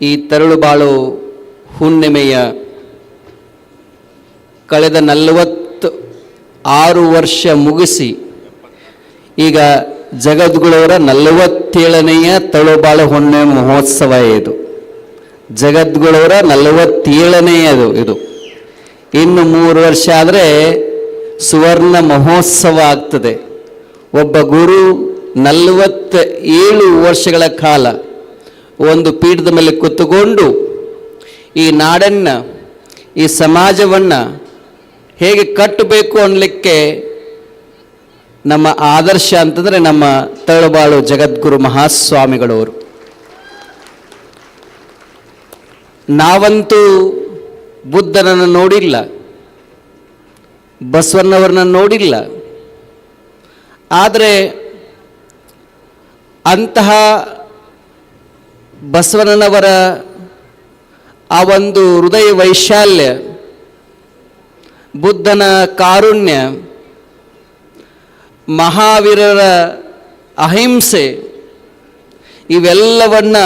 ಈ ತರಳುಬಾಳು ಹುಣ್ಣಿಮೆಯ ಕಳೆದ 46 ವರ್ಷ ಮುಗಿಸಿ ಈಗ ಜಗದ್ಗುಳವರ 47ನೆಯ ತರಳುಬಾಳು ಹುಣ್ಣಿಮೆ ಮಹೋತ್ಸವ. ಇದು ಜಗದ್ಗುಳವರ 47ನೇಯದು. ಇದು ಇನ್ನು 3 ವರ್ಷ ಆದರೆ ಸುವರ್ಣ ಮಹೋತ್ಸವ ಆಗ್ತದೆ. ಒಬ್ಬ ಗುರು 47 ವರ್ಷಗಳ ಕಾಲ ಒಂದು ಪೀಠದ ಮೇಲೆ ಕೂತುಕೊಂಡು ಈ ನಾಡನ್ನು, ಈ ಸಮಾಜವನ್ನು ಹೇಗೆ ಕಟ್ಟಬೇಕು ಅನ್ನಲಿಕ್ಕೆ ನಮ್ಮ ಆದರ್ಶ ಅಂತಂದರೆ ನಮ್ಮ ತರಳುಬಾಳು ಜಗದ್ಗುರು ಮಹಾಸ್ವಾಮಿಗಳವರು. ನಾವಂತೂ ಬುದ್ಧನನ್ನು ನೋಡಿಲ್ಲ, ಬಸವಣ್ಣವರನ್ನ ನೋಡಿಲ್ಲ. ಆದರೆ ಅಂತಹ ಬಸವಣ್ಣನವರ ಆ ಒಂದು ಹೃದಯ ವೈಶಾಲ್ಯ, ಬುದ್ಧನ ಕಾರುಣ್ಯ, ಮಹಾವೀರರ ಅಹಿಂಸೆ, ಇವೆಲ್ಲವನ್ನ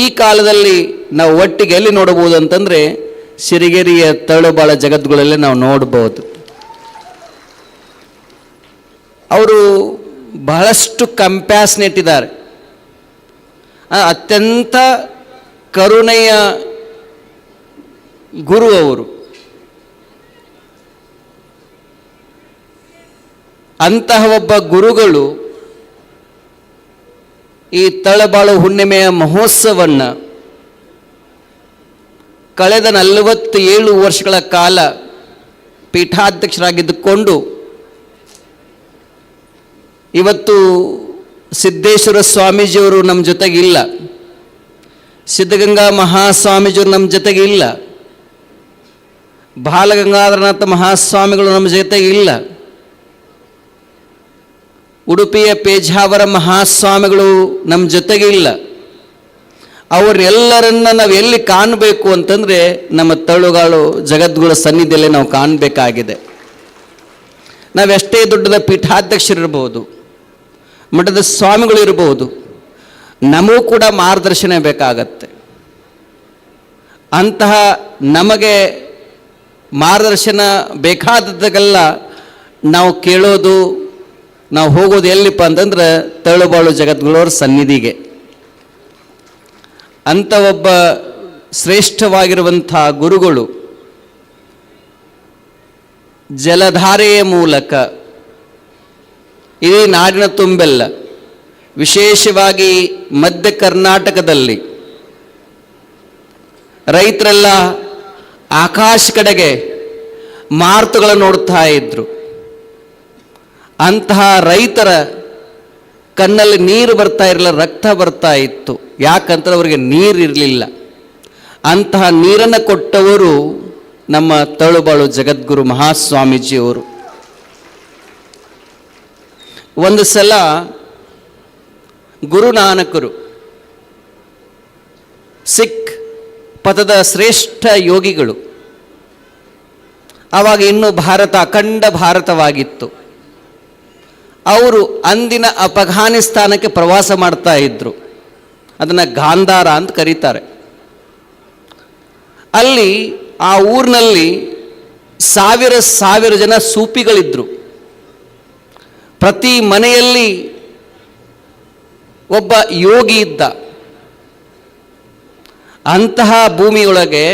ಈ ಕಾಲದಲ್ಲಿ ನಾವು ಒಟ್ಟಿಗೆ ಎಲ್ಲಿ ನೋಡಬಹುದು ಅಂತಂದರೆ ಸಿರಿಗೆರೆಯ ತರಳುಬಾಳ ಜಗದ್ಗುಳಲ್ಲೇ ನಾವು ನೋಡ್ಬೋದು. ಅವರು ಬಹಳಷ್ಟು ಕಂಪ್ಯಾಷನೇಟ್ ಇದ್ದಾರೆ. ಅತ್ಯಂತ ಕರುಣೆಯ ಗುರು ಅವರು. ಅಂತಹ ಒಬ್ಬ ಗುರುಗಳು ಈ ತರಳುಬಾಳು ಹುಣ್ಣಿಮೆಯ ಮಹೋತ್ಸವವನ್ನು ಕಳೆದ 47 ವರ್ಷಗಳ ಕಾಲ ಪೀಠಾಧ್ಯಕ್ಷರಾಗಿದ್ದುಕೊಂಡು ಇವತ್ತು ಸಿದ್ದೇಶ್ವರ ಸ್ವಾಮೀಜಿಯವರು ನಮ್ಮ ಜೊತೆಗಿಲ್ಲ, ಸಿದ್ಧಗಂಗಾ ಮಹಾಸ್ವಾಮೀಜಿಯವರು ನಮ್ಮ ಜೊತೆಗಿಲ್ಲ, ಬಾಲಗಂಗಾಧರನಾಥ ಮಹಾಸ್ವಾಮಿಗಳು ನಮ್ಮ ಜೊತೆಗಿಲ್ಲ, ಉಡುಪಿಯ ಪೇಜಾವರ ಮಹಾಸ್ವಾಮಿಗಳು ನಮ್ಮ ಜೊತೆಗಿಲ್ಲ. ಅವರೆಲ್ಲರನ್ನ ನಾವು ಎಲ್ಲಿ ಕಾಣಬೇಕು ಅಂತಂದರೆ ನಮ್ಮ ತರಳುಬಾಳು ಜಗದ್ಗುಳ ಸನ್ನಿಧಿಯಲ್ಲೇ ನಾವು ಕಾಣಬೇಕಾಗಿದೆ. ನಾವೆಷ್ಟೇ ದೊಡ್ಡದ ಪೀಠಾಧ್ಯಕ್ಷರಿರ್ಬೋದು, ಮಠದ ಸ್ವಾಮಿಗಳು ಇರಬಹುದು, ನಮಗೂ ಕೂಡ ಮಾರ್ಗದರ್ಶನ ಬೇಕಾಗತ್ತೆ. ಅಂತಹ ನಮಗೆ ಮಾರ್ಗದರ್ಶನ ಬೇಕಾದದ್ದಕ್ಕೆಲ್ಲ ನಾವು ಕೇಳೋದು, ನಾವು ಹೋಗೋದು ಎಲ್ಲಿಪ್ಪ ಅಂತಂದ್ರೆ ತರಳುಬಾಳು ಜಗದ್ಗುಳವ್ರ ಸನ್ನಿಧಿಗೆ. ಅಂಥ ಒಬ್ಬ ಶ್ರೇಷ್ಠವಾಗಿರುವಂಥ ಗುರುಗಳು ಜಲಧಾರೆಯ ಮೂಲಕ ಇಡೀ ನಾಡಿನ ತುಂಬೆಲ್ಲ, ವಿಶೇಷವಾಗಿ ಮಧ್ಯ ಕರ್ನಾಟಕದಲ್ಲಿ ರೈತರೆಲ್ಲ ಆಕಾಶ ಕಡೆಗೆ ಮಾರುತಗಳನ್ನು ನೋಡ್ತಾ ಇದ್ರು. ಅಂತಹ ರೈತರ ಕಣ್ಣಲ್ಲಿ ನೀರು ಬರ್ತಾ ಇರಲಿಲ್ಲ, ರಕ್ತ ಬರ್ತಾ ಇತ್ತು. ಯಾಕಂದ್ರೆ ಅವರಿಗೆ ನೀರು ಇರಲಿಲ್ಲ. ಅಂತಹ ನೀರನ್ನು ಕೊಟ್ಟವರು ನಮ್ಮ ತರಳುಬಾಳು ಜಗದ್ಗುರು ಮಹಾಸ್ವಾಮೀಜಿಯವರು. ಒಂದು ಸಲ ಗುರುನಾನಕರು ಸಿಖ್ ಪಥದ ಶ್ರೇಷ್ಠ ಯೋಗಿಗಳು, ಆವಾಗ ಇನ್ನೂ ಭಾರತ ಅಖಂಡ ಭಾರತವಾಗಿತ್ತು. ಅವರು ಅಂದಿನ ಅಫಘಾನಿಸ್ತಾನಕ್ಕೆ ಪ್ರವಾಸ ಮಾಡ್ತಾ ಇದ್ರು. ಅದನ್ನು ಗಾಂಧಾರ ಅಂತ ಕರೀತಾರೆ. ಅಲ್ಲಿ ಆ ಊರಿನಲ್ಲಿ ಸಾವಿರ ಜನ ಸೂಪಿಗಳಿದ್ರು. ಪ್ರತಿ ಮನೆಯಲ್ಲಿ ಒಬ್ಬ ಯೋಗಿ ಇದ್ದ. ಅಂತಹ ಭೂಮಿಯೊಳಗೆ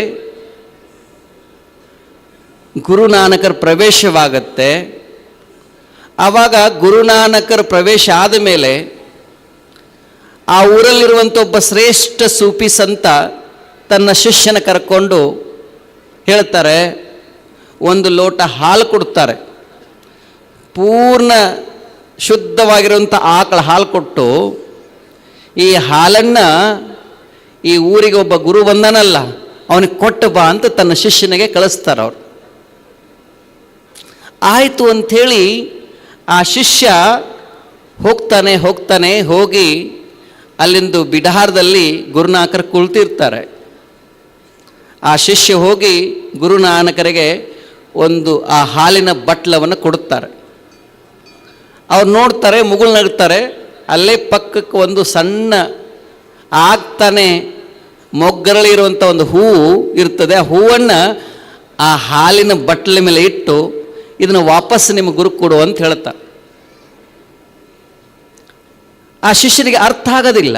ಗುರುನಾನಕರ ಪ್ರವೇಶವಾಗತ್ತೆ. ಆವಾಗ ಗುರುನಾನಕರ ಪ್ರವೇಶ ಆದ ಮೇಲೆ ಆ ಊರಲ್ಲಿರುವಂಥ ಒಬ್ಬ ಶ್ರೇಷ್ಠ ಸೂಫಿ ಸಂತ ತನ್ನ ಶಿಷ್ಯನ ಕರ್ಕೊಂಡು ಹೇಳ್ತಾರೆ, ಒಂದು ಲೋಟ ಹಾಲು ಕೊಡ್ತಾರೆ. ಪೂರ್ಣ ಶುದ್ಧವಾಗಿರುವಂಥ ಆಕಳ ಹಾಲು ಕೊಟ್ಟು, ಈ ಹಾಲನ್ನು ಈ ಊರಿಗೆ ಒಬ್ಬ ಗುರು ಬಂದನಲ್ಲ ಅವನಿಗೆ ಕೊಟ್ಟು ಬಾ ಅಂತ ತನ್ನ ಶಿಷ್ಯನಿಗೆ ಕಳಿಸ್ತಾರೆ ಅವರು. ಆಯಿತು ಅಂಥೇಳಿ ಆ ಶಿಷ್ಯ ಹೋಗ್ತಾನೆ ಹೋಗಿ ಅಲ್ಲಿಂದು ಬಿಡಾರದಲ್ಲಿ ಗುರುನಾನಕರು ಕುಳಿತಿರ್ತಾರೆ. ಆ ಶಿಷ್ಯ ಹೋಗಿ ಗುರುನಾನಕರಿಗೆ ಒಂದು ಆ ಹಾಲಿನ ಬಟ್ಲವನ್ನು ಕೊಡುತ್ತಾರೆ. ಅವ್ರು ನೋಡ್ತಾರೆ, ಮುಗುಳು ನಗ್ತಾರೆ. ಅಲ್ಲೇ ಪಕ್ಕಕ್ಕೆ ಒಂದು ಸಣ್ಣ ಆಗ್ತಾನೆ ಮೊಗ್ಗರಳಿರುವಂಥ ಒಂದು ಹೂವು ಇರ್ತದೆ. ಆ ಹೂವನ್ನು ಆ ಹಾಲಿನ ಬಟ್ಟಲ ಮೇಲೆ ಇಟ್ಟು ಇದನ್ನು ವಾಪಸ್ ನಿಮ್ಮ ಗುರು ಕೊಡು ಅಂತ ಹೇಳ್ತಾ. ಆ ಶಿಷ್ಯನಿಗೆ ಅರ್ಥ ಆಗೋದಿಲ್ಲ.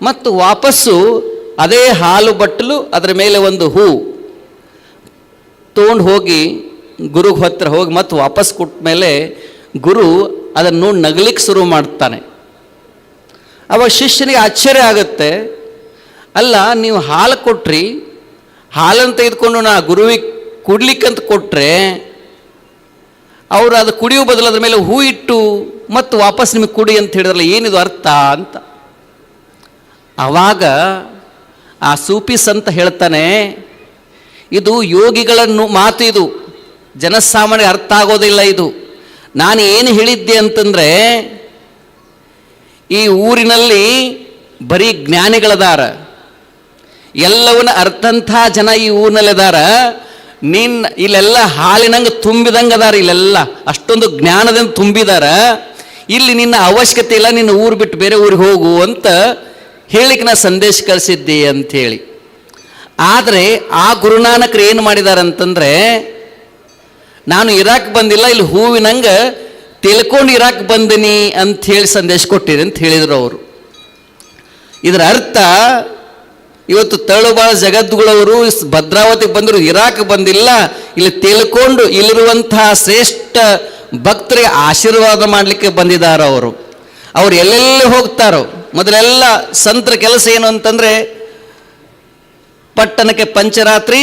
ಮತ್ತು ವಾಪಸ್ಸು ಅದೇ ಹಾಲು ಬಟ್ಟಲು ಅದರ ಮೇಲೆ ಒಂದು ಹೂ ತೊಗೊಂಡು ಹೋಗಿ ಗುರುಗೆ ಹತ್ರ ಹೋಗಿ ಮತ್ತು ವಾಪಸ್ ಕೊಟ್ಟ ಮೇಲೆ ಗುರು ಅದನ್ನು ನೋಡಿ ನಗಲಿಕ್ಕೆ ಶುರು ಮಾಡ್ತಾನೆ. ಅವಾಗ ಶಿಷ್ಯನಿಗೆ ಆಶ್ಚರ್ಯ ಆಗುತ್ತೆ, ಅಲ್ಲ ನೀವು ಹಾಲು ಕೊಟ್ರಿ, ಹಾಲನ್ನು ತೆಗೆದುಕೊಂಡು ನಾ ಗುರುವಿಗೆ ಕುಡ್ಲಿಕ್ಕಂತ ಕೊಟ್ಟರೆ ಅವರು ಅದು ಕುಡಿಯೋ ಬದಲು ಅದ್ರ ಮೇಲೆ ಹೂ ಇಟ್ಟು ಮತ್ತು ವಾಪಸ್ ನಿಮಗೆ ಕುಡಿ ಅಂತ ಹೇಳಿದ್ರಲ್ಲ, ಏನಿದು ಅರ್ಥ ಅಂತ. ಆವಾಗ ಆ ಸೂಫಿ ಸಂತ ಹೇಳ್ತಾನೆ, ಇದು ಯೋಗಿಗಳನ್ನು ಮಾತು, ಇದು ಜನಸಾಮಾನ್ಯ ಅರ್ಥ ಆಗೋದಿಲ್ಲ. ಇದು ನಾನು ಏನು ಹೇಳಿದ್ದೆ ಅಂತಂದರೆ, ಈ ಊರಿನಲ್ಲಿ ಬರೀ ಜ್ಞಾನಿಗಳದಾರ, ಎಲ್ಲವನ್ನ ಅರ್ಥಂಥ ಜನ ಈ ಊರಿನಲ್ಲಿದಾರ. ಇಲ್ಲೆಲ್ಲ ಹಾಲಿನಂಗೆ ತುಂಬಿದಂಗೆ ಅದಾರ, ಇಲ್ಲೆಲ್ಲ ಅಷ್ಟೊಂದು ಜ್ಞಾನದಿಂದ ತುಂಬಿದಾರ. ಇಲ್ಲಿ ನಿನ್ನ ಅವಶ್ಯಕತೆ ಇಲ್ಲ, ನಿನ್ನ ಊರು ಬಿಟ್ಟು ಬೇರೆ ಊರಿಗೆ ಹೋಗು ಅಂತ ಹೇಳಿಕ್ಕೆ ನಾ ಸಂದೇಶ ಕಳಿಸಿದ್ದೆ ಅಂಥೇಳಿ. ಆದರೆ ಆ ಗುರುನಾನಕರು ಏನು ಮಾಡಿದ್ದಾರೆ ಅಂತಂದರೆ, ನಾನು ಇರಾಕ್ ಬಂದಿಲ್ಲ, ಇಲ್ಲಿ ಹೂವಿನಂಗೆ ತಿಳ್ಕೊಂಡು ಇರಾಕ್ ಬಂದಿನಿ ಅಂಥೇಳಿ ಸಂದೇಶ ಕೊಟ್ಟಿರಿ ಅಂತ ಹೇಳಿದರು ಅವರು. ಇದರ ಅರ್ಥ, ಇವತ್ತು ತಳುಬಾಳ ಜಗದ್ಗುಳವರು ಭದ್ರಾವತಿಗೆ ಬಂದರು, ಇರಾಕ್ ಬಂದಿಲ್ಲ, ಇಲ್ಲಿ ತಿಳ್ಕೊಂಡು ಇಲ್ಲಿರುವಂತಹ ಶ್ರೇಷ್ಠ ಭಕ್ತರಿಗೆ ಆಶೀರ್ವಾದ ಮಾಡಲಿಕ್ಕೆ ಬಂದಿದ್ದಾರೆ ಅವರು. ಅವ್ರು ಎಲ್ಲೆಲ್ಲಿ ಹೋಗ್ತಾರೋ, ಮೊದಲೆಲ್ಲ ಸಂತರ ಕೆಲಸ ಏನು ಅಂತಂದರೆ, ಪಟ್ಟಣಕ್ಕೆ ಪಂಚರಾತ್ರಿ,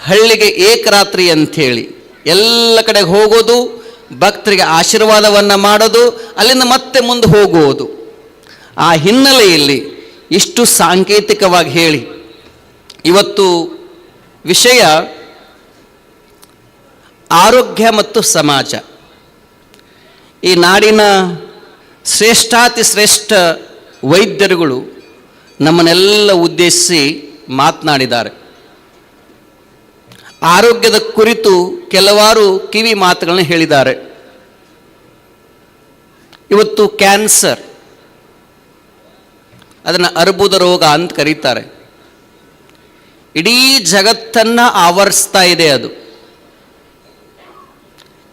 ಹಳ್ಳಿಗೆ ಏಕರಾತ್ರಿ ಅಂಥೇಳಿ ಎಲ್ಲ ಕಡೆಗೆ ಹೋಗೋದು, ಭಕ್ತರಿಗೆ ಆಶೀರ್ವಾದವನ್ನು ಮಾಡೋದು, ಅಲ್ಲಿಂದ ಮತ್ತೆ ಮುಂದೆ ಹೋಗುವುದು. ಆ ಹಿನ್ನೆಲೆಯಲ್ಲಿ ಇಷ್ಟು ಸಾಂಕೇತಿಕವಾಗಿ ಹೇಳಿ ಇವತ್ತು ವಿಷಯ ಆರೋಗ್ಯ ಮತ್ತು ಸಮಾಜ. ಈ ನಾಡಿನ ಶ್ರೇಷ್ಠಾತಿ ಶ್ರೇಷ್ಠ ವೈದ್ಯರುಗಳು ನಮ್ಮನ್ನೆಲ್ಲ ಉದ್ದೇಶಿಸಿ ಮಾತನಾಡಿದ್ದಾರೆ. ಆರೋಗ್ಯದ ಕುರಿತು ಕೆಲವಾರು ಕಿವಿ ಮಾತುಗಳನ್ನು ಹೇಳಿದ್ದಾರೆ. ಇವತ್ತು ಕ್ಯಾನ್ಸರ್, ಅದನ್ನು ಅರ್ಬುದ ರೋಗ ಅಂತ ಕರೀತಾರೆ. ಇಡೀ ಜಗತ್ತನ್ನು ಆವರಿಸ್ತಾ ಇದೆ ಅದು.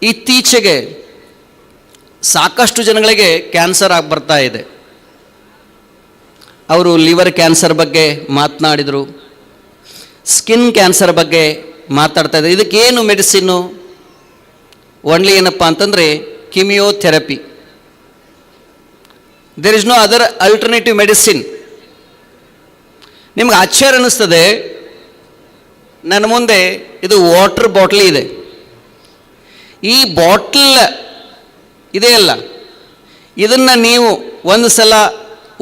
ಇತ್ತೀಚೆಗೆ ಸಾಕಷ್ಟು ಜನಗಳಿಗೆ ಕ್ಯಾನ್ಸರ್ ಆಗಿ ಬರ್ತಾ ಇದೆ. ಅವರು ಲಿವರ್ ಕ್ಯಾನ್ಸರ್ ಬಗ್ಗೆ ಮಾತನಾಡಿದರು, ಸ್ಕಿನ್ ಕ್ಯಾನ್ಸರ್ ಬಗ್ಗೆ ಮಾತಾಡ್ತಾ ಇದ್ದಾರೆ. ಇದಕ್ಕೇನು ಮೆಡಿಸಿನ್ನು? ಓನ್ಲಿ ಏನಪ್ಪ ಅಂತಂದರೆ chemotherapy. There is no other alternative medicine. ನಿಮ್ಗೆ ಆಶ್ಚರ್ಯ ಅನ್ನಿಸ್ತದೆ, ನನ್ನ ಮುಂದೆ ಇದು ವಾಟರ್ ಬಾಟ್ಲ್ ಇದೆ. ಈ ಬಾಟ್ಲ್ ಇದೆಯಲ್ಲ, ಇದನ್ನು ನೀವು ಒಂದು ಸಲ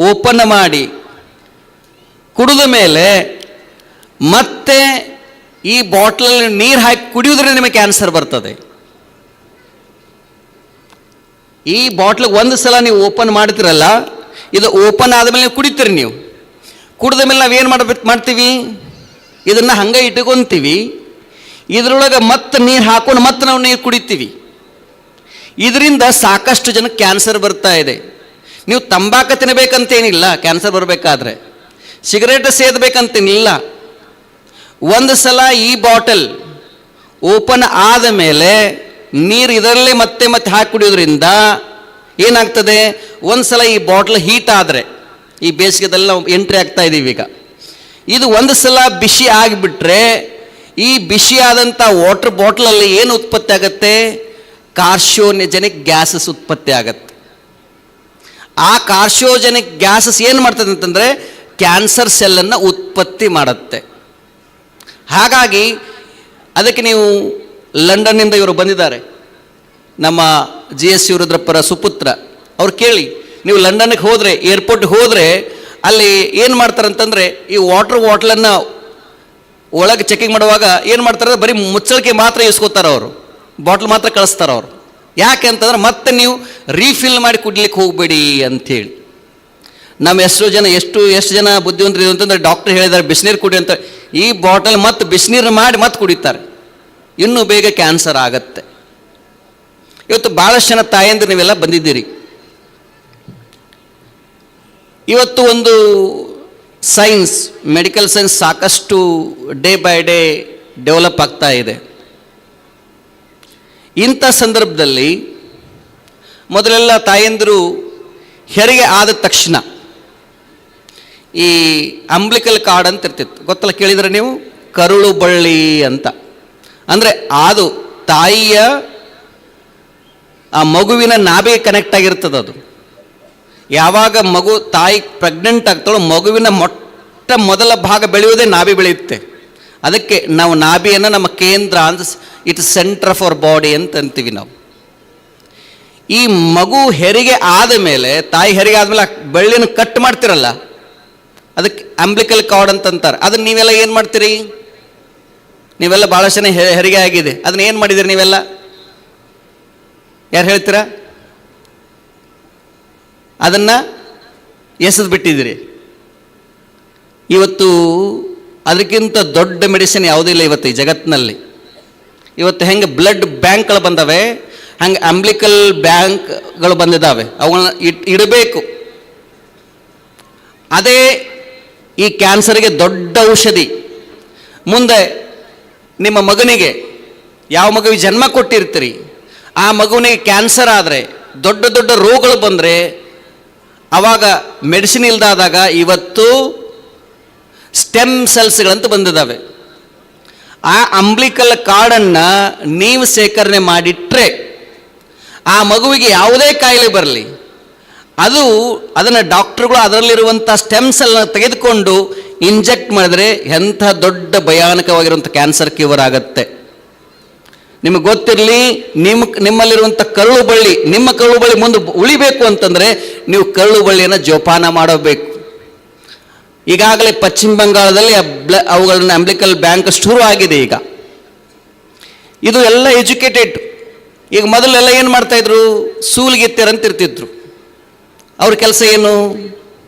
ಓಪನ್ ಮಾಡಿ ಕುಡಿದ ಮೇಲೆ ಮತ್ತೆ ಈ ಬಾಟ್ಲಲ್ಲಿ ನೀರು ಹಾಕಿ ಕುಡಿಯೋದ್ರಿಂದ ನಿಮಗೆ ಕ್ಯಾನ್ಸರ್ ಬರ್ತದೆ. ಈ ಬಾಟ್ಲಿಗೆ ಒಂದು ಸಲ ನೀವು ಓಪನ್ ಮಾಡ್ತೀರಲ್ಲ, ಇದು ಓಪನ್ ಆದಮೇಲೆ ನೀವು ಕುಡಿತೀರಿ. ನೀವು ಕುಡಿದ ಮೇಲೆ ನಾವೇನು ಮಾಡ್ತೀವಿ, ಇದನ್ನು ಹಂಗೆ ಇಟ್ಕೊತೀವಿ. ಇದರೊಳಗೆ ಮತ್ತೆ ನೀರು ಹಾಕೊಂಡು ಮತ್ತೆ ನಾವು ನೀರು ಕುಡಿತೀವಿ. ಇದರಿಂದ ಸಾಕಷ್ಟು ಜನಕ್ಕೆ ಕ್ಯಾನ್ಸರ್ ಬರ್ತಾ ಇದೆ. ನೀವು ತಂಬಾಕು ತಿನ್ನಬೇಕಂತೇನಿಲ್ಲ ಕ್ಯಾನ್ಸರ್ ಬರಬೇಕಾದ್ರೆ, ಸಿಗರೇಟ್ ಸೇದಬೇಕಂತೇನಿಲ್ಲ. ಒಂದು ಸಲ ಈ ಬಾಟಲ್ ಓಪನ್ ಆದ ಮೇಲೆ ನೀರು ಇದರಲ್ಲೇ ಮತ್ತೆ ಮತ್ತೆ ಹಾಕಿ ಕುಡಿಯೋದ್ರಿಂದ ಏನಾಗ್ತದೆ, ಒಂದು ಸಲ ಈ ಬಾಟ್ಲ್ ಹೀಟ್ ಆದರೆ, ಈ ಬೇಸಿಗೆದೆಲ್ಲ ಎಂಟ್ರಿ ಆಗ್ತಾ ಇದ್ದೀವಿ ಈಗ, ಇದು ಒಂದು ಸಲ ಬಿಸಿ ಆಗಿಬಿಟ್ರೆ ಈ ಬಿಸಿಯಾದಂಥ ವಾಟರ್ ಬಾಟ್ಲಲ್ಲಿ ಏನು ಉತ್ಪತ್ತಿ ಆಗುತ್ತೆ, ಕಾರ್ಸಿನೋಜೆನಿಕ್ ಗ್ಯಾಸಸ್ ಉತ್ಪತ್ತಿ ಆಗತ್ತೆ. ಆ ಕಾರ್ಸಿನೋಜೆನಿಕ್ ಗ್ಯಾಸಸ್ ಏನು ಮಾಡ್ತದೆ ಅಂತಂದರೆ ಕ್ಯಾನ್ಸರ್ ಸೆಲ್ಲನ್ನು ಉತ್ಪತ್ತಿ ಮಾಡುತ್ತೆ. ಹಾಗಾಗಿ ಅದಕ್ಕೆ ನೀವು ಲಂಡನ್ನಿಂದ ಇವರು ಬಂದಿದ್ದಾರೆ, ನಮ್ಮ GS ರುದ್ರಪ್ಪರ ಸುಪುತ್ರ. ಅವ್ರು ಕೇಳಿ, ನೀವು ಲಂಡನ್ಗೆ ಹೋದರೆ, ಏರ್ಪೋರ್ಟ್ಗೆ ಹೋದರೆ ಅಲ್ಲಿ ಏನು ಮಾಡ್ತಾರೆ ಅಂತಂದರೆ, ಈ ವಾಟರ್ ಬಾಟ್ಲನ್ನು ಒಳಗೆ ಚೆಕಿಂಗ್ ಮಾಡುವಾಗ ಏನು ಮಾಡ್ತಾರೆ, ಬರೀ ಮುಚ್ಚಳಿಕೆ ಮಾತ್ರ ಇಸ್ಕೋತಾರೆ ಅವರು, ಬಾಟ್ಲ್ ಮಾತ್ರ ಕಳಿಸ್ತಾರೆ ಅವರು. ಯಾಕೆ ಅಂತಂದ್ರೆ ಮತ್ತೆ ನೀವು ರೀಫಿಲ್ ಮಾಡಿ ಕುಡ್ಲಿಕ್ಕೆ ಹೋಗಬೇಡಿ ಅಂಥೇಳಿ. ನಮ್ಮ ಎಷ್ಟು ಜನ ಬುದ್ಧಿವಂತರು ಅಂತಂದರೆ ಡಾಕ್ಟರ್ ಹೇಳಿದ್ದಾರೆ ಬಿಸಿನೀರು ಕುಡಿ ಅಂತ, ಈ ಬಾಟಲ್ ಮತ್ತೆ ಬಿಸಿನೀರು ಮಾಡಿ ಮತ್ತೆ ಕುಡಿತಾರೆ, ಇನ್ನೂ ಬೇಗ ಕ್ಯಾನ್ಸರ್ ಆಗತ್ತೆ. ಇವತ್ತು ಭಾಳಷ್ಟು ಜನ ತಾಯಂದ್ರೆ ನೀವೆಲ್ಲ ಬಂದಿದ್ದೀರಿ. ಇವತ್ತು ಒಂದು ಸೈನ್ಸ್, ಮೆಡಿಕಲ್ ಸೈನ್ಸ್ ಸಾಕಷ್ಟು ಡೇ ಬೈ ಡೇ ಡೆವಲಪ್ ಆಗ್ತಾ ಇದೆ. ಇಂಥ ಸಂದರ್ಭದಲ್ಲಿ ಮೊದಲೆಲ್ಲ ತಾಯಂದಿರು ಹೆರಿಗೆ ಆದ ತಕ್ಷಣ ಈ ಅಂಬ್ಲಿಕಲ್ ಕಾರ್ಡ್ ಅಂತ ಇರ್ತಿತ್ತು, ಗೊತ್ತಲ್ಲ, ಕೇಳಿದ್ರೆ ನೀವು, ಕರುಳು ಬಳ್ಳಿ ಅಂತ. ಅಂದರೆ ಅದು ತಾಯಿಯ ಆ ಮಗುವಿನ ನಾಭಿಗೆ ಕನೆಕ್ಟ್ ಆಗಿರ್ತದೆ. ಅದು ಯಾವಾಗ ತಾಯಿ ಪ್ರೆಗ್ನೆಂಟ್ ಆಗ್ತಾಳೋ ಮಗುವಿನ ಮೊದಲ ಭಾಗ ಬೆಳೆಯುವುದೇ ನಾಭಿ ಬೆಳೆಯುತ್ತೆ. ಅದಕ್ಕೆ ನಾವು ನಾಭಿಯನ್ನು ನಮ್ಮ ಕೇಂದ್ರ ಅಂತ, it centre of our body ಅಂತ ಅಂತೀವಿ ನಾವು. ಈ ಮಗು ಹೆರಿಗೆ ಆದ ಮೇಲೆ, ತಾಯಿ ಹೆರಿಗೆ ಆದಮೇಲೆ ಬೆಳ್ಳಿನ ಕಟ್ ಮಾಡ್ತಿರಲ್ಲ, ಅದಕ್ಕೆ ಅಂಬ್ಲಿಕಲ್ ಕಾರ್ಡ್ ಅಂತಂತಾರೆ. ಅದನ್ನ ನೀವೆಲ್ಲ ಏನು ಮಾಡ್ತೀರಿ? ನೀವೆಲ್ಲ ಭಾಳ ಜನ ಹೆರಿಗೆ ಆಗಿದೆ, ಅದನ್ನ ಏನು ಮಾಡಿದಿರಿ ನೀವೆಲ್ಲ? ಯಾರು ಹೇಳ್ತೀರಾ? ಅದನ್ನು ಎಸೆದು ಬಿಟ್ಟಿದ್ದೀರಿ. ಇವತ್ತು ಅದಕ್ಕಿಂತ ದೊಡ್ಡ ಮೆಡಿಸಿನ್ ಯಾವುದೂ ಇಲ್ಲ ಇವತ್ತು ಈ ಜಗತ್ತಿನಲ್ಲಿ. ಇವತ್ತು ಹೆಂಗೆ ಬ್ಲಡ್ ಬ್ಯಾಂಕ್ಗಳು ಬಂದವೆ, ಹಂಗೆ ಅಂಬ್ಲಿಕಲ್ ಬ್ಯಾಂಕ್ಗಳು ಬಂದಿದ್ದಾವೆ. ಅವುಗಳನ್ನ ಇಡಬೇಕು. ಅದೇ ಈ ಕ್ಯಾನ್ಸರ್ಗೆ ದೊಡ್ಡ ಔಷಧಿ. ಮುಂದೆ ನಿಮ್ಮ ಮಗನಿಗೆ, ಯಾವ ಮಗುವಿಗೆ ಜನ್ಮ ಕೊಟ್ಟಿರ್ತೀರಿ, ಆ ಮಗುವಿನಿಗೆ ಕ್ಯಾನ್ಸರ್ ಆದರೆ, ದೊಡ್ಡ ದೊಡ್ಡ ರೋಗಗಳು ಬಂದರೆ, ಆವಾಗ ಮೆಡಿಸಿನ್ ಇಲ್ದಾದಾಗ ಇವತ್ತು ಸ್ಟೆಮ್ ಸೆಲ್ಸ್ಗಳಂತ ಬಂದಿದ್ದಾವೆ. ಆ ಅಂಬ್ಲಿಕಲ್ ಕಾರ್ಡನ್ನು ನೀವು ಸೇಕರಣೆ ಮಾಡಿಟ್ರೆ ಆ ಮಗುವಿಗೆ ಯಾವುದೇ ಕಾಯಿಲೆ ಬರಲಿ, ಅದನ್ನು ಡಾಕ್ಟ್ರುಗಳು ಅದರಲ್ಲಿರುವಂಥ ಸ್ಟೆಮ್ ಸೆಲ್ನ ತೆಗೆದುಕೊಂಡು ಇಂಜೆಕ್ಟ್ ಮಾಡಿದ್ರೆ ಎಂಥ ದೊಡ್ಡ ಭಯಾನಕವಾಗಿರುವಂಥ ಕ್ಯಾನ್ಸರ್ ಕ್ಯೂರ್ ಆಗುತ್ತೆ. ನಿಮಗೆ ಗೊತ್ತಿರಲಿ, ನಿಮ್ಮಲ್ಲಿರುವಂಥ ಕರುಳು ಬಳ್ಳಿ, ನಿಮ್ಮ ಕರುಳು ಬಳ್ಳಿ ಮುಂದೆ ಉಳಿಬೇಕು ಅಂತಂದರೆ ನೀವು ಕರುಳು ಬಳ್ಳಿಯನ್ನು ಜೋಪಾನ ಮಾಡಬೇಕು. ಈಗಾಗಲೇ ಪಶ್ಚಿಮ ಬಂಗಾಳದಲ್ಲಿ ಅವುಗಳನ್ನ ಅಂಬ್ಲಿಕಲ್ ಬ್ಯಾಂಕ್ ಶುರು ಆಗಿದೆ. ಈಗ ಇದು ಎಲ್ಲ ಎಜುಕೇಟೆಡ್. ಈಗ ಮೊದಲೆಲ್ಲ ಏನು ಮಾಡ್ತಾಯಿದ್ರು? ಸೂಲಿಗಿತ್ತೆರಂತ ಇರ್ತಿದ್ರು. ಅವ್ರ ಕೆಲಸ ಏನು?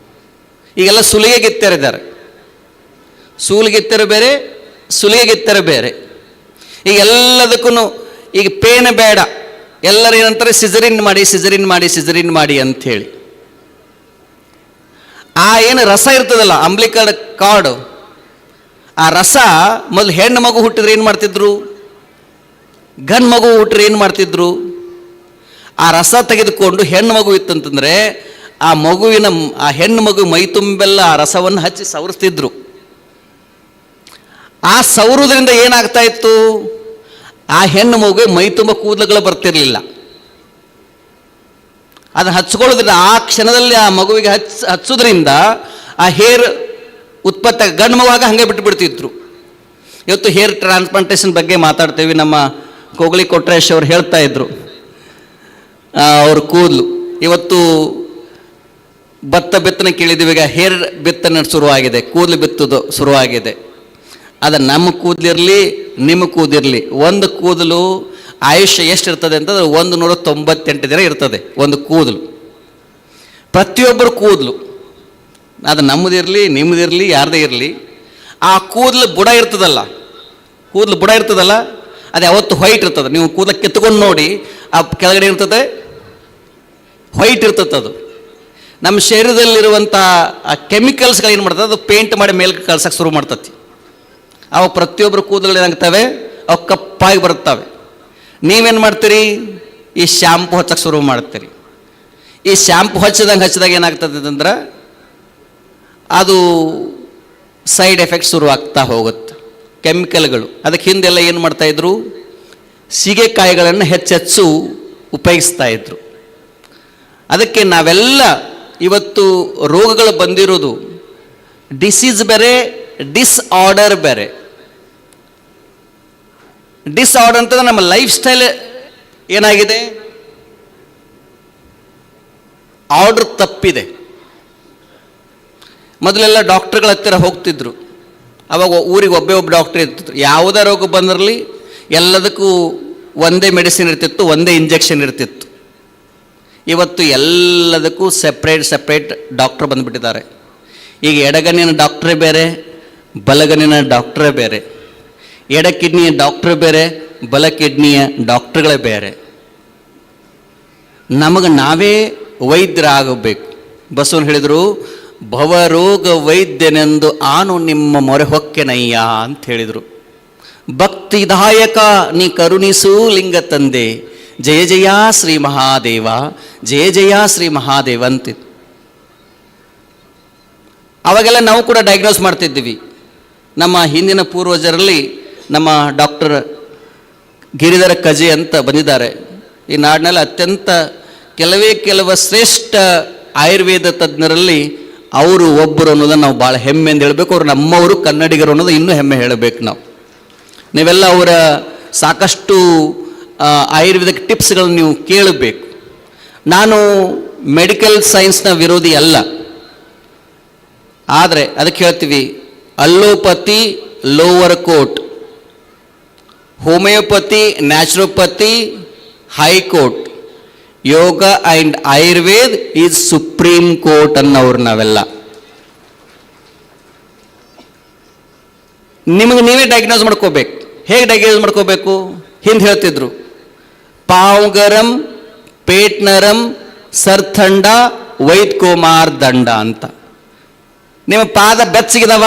ಈಗೆಲ್ಲ ಸುಲಿಗೆಗಿತ್ತರಿದ್ದಾರೆ. ಸೂಲಿಗಿತ್ತೆರು ಬೇರೆ, ಸುಲಿಗೆಗಿತ್ತೆರು ಬೇರೆ. ಈಗ ಎಲ್ಲದಕ್ಕೂ ಈಗ ಪೇನ್ ಬೇಡ, ಎಲ್ಲರೂ ಏನಂತಾರೆ? ಸಿಜರಿನ್ ಮಾಡಿ, ಸಿಜರಿನ್ ಮಾಡಿ, ಸಿಜರಿನ್ ಮಾಡಿ ಅಂಥೇಳಿ. ಆ ಏನು ರಸ ಇರ್ತದಲ್ಲ ಅಂಬ್ಲಿಕಲ್ ಕಾರ್ಡ್, ಆ ರಸ ಮೊದಲು ಹೆಣ್ಣು ಮಗು ಹುಟ್ಟಿದ್ರೆ ಏನು ಮಾಡ್ತಿದ್ರು? ಗಂಡು ಮಗು ಹುಟ್ಟಿದ್ರೆ ಏನು ಮಾಡ್ತಿದ್ರು? ಆ ರಸ ತೆಗೆದುಕೊಂಡು ಹೆಣ್ಣು ಮಗು ಇತ್ತಂತಂದರೆ ಆ ಹೆಣ್ಣು ಮಗು ಮೈ ತುಂಬೆಲ್ಲ ಆ ರಸವನ್ನು ಹಚ್ಚಿ ಸವರಿಸ್ತಿದ್ರು. ಆ ಸವರುವುದರಿಂದ ಏನಾಗ್ತಾ ಇತ್ತು? ಆ ಹೆಣ್ಣು ಮಗುಗೆ ಮೈ ತುಂಬ ಕೂದಲುಗಳು ಬರ್ತಿರಲಿಲ್ಲ. ಅದನ್ನು ಹಚ್ಕೊಳ್ಳೋದ್ರಿಂದ, ಆ ಕ್ಷಣದಲ್ಲಿ ಆ ಮಗುವಿಗೆ ಹಚ್ಚೋದ್ರಿಂದ ಆ ಹೇರ್ ಉತ್ಪತ್ತಿ, ಗಂಡು ಮಗುವಾಗ ಹಾಗೆ ಬಿಟ್ಟುಬಿಡ್ತಿದ್ರು. ಇವತ್ತು ಹೇರ್ ಟ್ರಾನ್ಸ್ಪ್ಲಾಂಟೇಷನ್ ಬಗ್ಗೆ ಮಾತಾಡ್ತೇವೆ. ನಮ್ಮ ಕೋಗಲಿ ಕೊಟ್ರೇಶ್ ಅವರು ಹೇಳ್ತಾ ಇದ್ರು, ಅವ್ರ ಕೂದಲು ಇವತ್ತು ಭತ್ತ ಬಿತ್ತನೆ ಕೇಳಿದ್ದೀವಿ, ಈಗ ಹೇರ್ ಬಿತ್ತನೆ ಶುರುವಾಗಿದೆ, ಕೂದಲು ಬಿತ್ತೋದು ಶುರುವಾಗಿದೆ. ಅದು ನಮ್ಮ ಕೂದಲಿರಲಿ, ನಿಮ್ಮ ಕೂದಿರಲಿ, ಒಂದು ಕೂದಲು ಆಯುಷ್ಯ ಎಷ್ಟಿರ್ತದೆ ಅಂತಂದ್ರೆ 198 ದಿನ ಇರ್ತದೆ ಒಂದು ಕೂದಲು. ಪ್ರತಿಯೊಬ್ಬರು ಕೂದಲು, ಅದು ನಮ್ಮದಿರಲಿ, ನಿಮ್ಮದಿರಲಿ, ಯಾರದೇ ಇರಲಿ, ಆ ಕೂದಲು ಬುಡ ಇರ್ತದಲ್ಲ, ಅದು ಯಾವತ್ತು ವೈಟ್ ಇರ್ತದೆ. ನೀವು ಕೂದಲು ಕಿತ್ಕೊಂಡು ನೋಡಿ, ಆ ಕೆಳಗಡೆ ಇರ್ತದೆ ವೈಟ್ ಇರ್ತದೆ. ಅದು ನಮ್ಮ ಶರೀರದಲ್ಲಿರುವಂಥ ಆ ಕೆಮಿಕಲ್ಸ್ಗಳು ಏನು ಮಾಡ್ತದೆ, ಅದು ಪೇಂಟ್ ಮಾಡಿ ಮೇಲೆ ಕಳ್ಸೋಕ್ಕೆ ಶುರು ಮಾಡ್ತತಿ. ಅವು ಪ್ರತಿಯೊಬ್ಬರು ಕೂದಲುಗಳು ಏನಾಗ್ತವೆ, ಅವು ಕಪ್ಪಾಗಿ ಬರುತ್ತವೆ. ನೀವೇನು ಮಾಡ್ತೀರಿ? ಈ ಶ್ಯಾಂಪು ಹಚ್ಚಕ್ಕೆ ಶುರು ಮಾಡ್ತೀರಿ. ಈ ಶ್ಯಾಂಪು ಹಚ್ಚಿದಾಗ ಏನಾಗ್ತದೆ ಅಂದ್ರೆ ಅದು ಸೈಡ್ ಎಫೆಕ್ಟ್ ಶುರುವಾಗ್ತಾ ಹೋಗುತ್ತೆ, ಕೆಮಿಕಲ್ಗಳು. ಅದಕ್ಕೆ ಹಿಂದೆಲ್ಲ ಏನು ಮಾಡ್ತಾಯಿದ್ರು? ಸೀಗೆಕಾಯಿಗಳನ್ನು ಹೆಚ್ಚೆಚ್ಚು ಉಪಯೋಗಿಸ್ತಾ ಇದ್ರು. ಅದಕ್ಕೆ ನಾವೆಲ್ಲ ಇವತ್ತು ರೋಗಗಳು ಬಂದಿರೋದು ಡಿಸೀಸ್ ಬೇರೆ, ಡಿಸ್ಆರ್ಡರ್ ಬೇರೆ. ಡಿಸ್ಆರ್ಡರ್ ಅಂತಂದ್ರೆ ನಮ್ಮ ಲೈಫ್ ಸ್ಟೈಲ್ ಏನಾಗಿದೆ, ಆರ್ಡರ್ ತಪ್ಪಿದೆ. ಮೊದಲೆಲ್ಲ ಡಾಕ್ಟರ್ಗಳ ಹತ್ತಿರ ಹೋಗ್ತಿದ್ರು, ಅವಾಗ ಊರಿಗೆ ಒಬ್ಬ ಡಾಕ್ಟರ್ ಇರ್ತಿದ್ರು. ಯಾವುದೇ ರೋಗ ಬಂದಿರಲಿ ಎಲ್ಲದಕ್ಕೂ ಒಂದೇ ಮೆಡಿಸಿನ್ ಇರ್ತಿತ್ತು, ಒಂದೇ ಇಂಜೆಕ್ಷನ್ ಇರ್ತಿತ್ತು. ಇವತ್ತು ಎಲ್ಲದಕ್ಕೂ ಸೆಪ್ರೇಟ್ ಡಾಕ್ಟರ್ ಬಂದುಬಿಟ್ಟಿದ್ದಾರೆ. ಈಗ ಎಡಗಣ್ಣಿನ ಡಾಕ್ಟ್ರೇ ಬೇರೆ, ಬಲಗಣ್ಣಿನ ಡಾಕ್ಟ್ರೇ ಬೇರೆ. ಎಡ ಕಿಡ್ನಿಯ ಡಾಕ್ಟ್ರೇ ಬೇರೆ, ಬಲ ಕಿಡ್ನಿಯ ಡಾಕ್ಟ್ರುಗಳೇ ಬೇರೆ. ನಮಗೆ ನಾವೇ ವೈದ್ಯರಾಗಬೇಕು. ಬಸವನು ಹೇಳಿದರು, ಭವರೋಗ ವೈದ್ಯನೆಂದು ಆನು ನಿಮ್ಮ ಮೊರೆ ಹೊಕ್ಕೆನಯ್ಯ ಅಂತ ಹೇಳಿದರು. ಭಕ್ತಿದಾಯಕ ನೀ ಕರುಣಿಸು ಲಿಂಗ ತಂದೆ, ಜಯ ಜಯ ಶ್ರೀ ಮಹಾದೇವ, ಜಯ ಜಯ ಶ್ರೀ ಮಹಾದೇವ ಅಂತಿತ್ತು. ಅವಾಗೆಲ್ಲ ನಾವು ಕೂಡ ಡಯಾಗ್ನೋಸ್ ಮಾಡ್ತಿದ್ದೀವಿ. ನಮ್ಮ ಹಿಂದಿನ ಪೂರ್ವಜರಲ್ಲಿ ನಮ್ಮ ಡಾಕ್ಟರ್ ಗಿರಿಧರ ಕಜೆ ಅಂತ ಬಂದಿದ್ದಾರೆ. ಈ ನಾಡಿನಲ್ಲಿ ಅತ್ಯಂತ ಕೆಲವು ಶ್ರೇಷ್ಠ ಆಯುರ್ವೇದ ತಜ್ಞರಲ್ಲಿ ಅವರು ಒಬ್ಬರು ಅನ್ನೋದನ್ನು ನಾವು ಭಾಳ ಹೆಮ್ಮೆಯಿಂದ ಹೇಳಬೇಕು. ಅವರು ನಮ್ಮವರು ಕನ್ನಡಿಗರು ಅನ್ನೋದು ಇನ್ನೂ ಹೆಮ್ಮೆ ಹೇಳಬೇಕು ನಾವು. ನೀವೆಲ್ಲ ಅವರ ಸಾಕಷ್ಟು ಆಯುರ್ವೇದಿಕ್ ಟಿಪ್ಸ್ಗಳನ್ನು ನೀವು ಕೇಳಬೇಕು. ನಾನು ಮೆಡಿಕಲ್ ಸೈನ್ಸ್ನ ವಿರೋಧಿ ಅಲ್ಲ, ಆದರೆ ಅದಕ್ಕೆ ಹೇಳ್ತೀವಿ ಅಲ್ಲೋಪತಿ lower court, homeopathy naturopathy high court, yoga and Ayurved is supreme court ಅನ್ನೋರು ನಾವೆಲ್ಲ. ನಿಮಗೆ ನೀವೇ ಡಯಾಗ್ನೋಸ್ ಮಾಡ್ಕೋಬೇಕು. ಹೇಗೆ ಡಯಾಗ್ನೋಸ್ ಮಾಡ್ಕೋಬೇಕು? ಹಿಂದೆ ಹೇಳ್ತಿದ್ರು ಪಾವ್ಗರಂ ಪೇಟ್ನರಂ ಸರ್ಥಂಡ ವೈದ್ಕೋಮಾರ್ ದಂಡ ಅಂತ. ನಿಮ್ಮ ಪಾದ ಬೆಚ್ಚಗಿದವ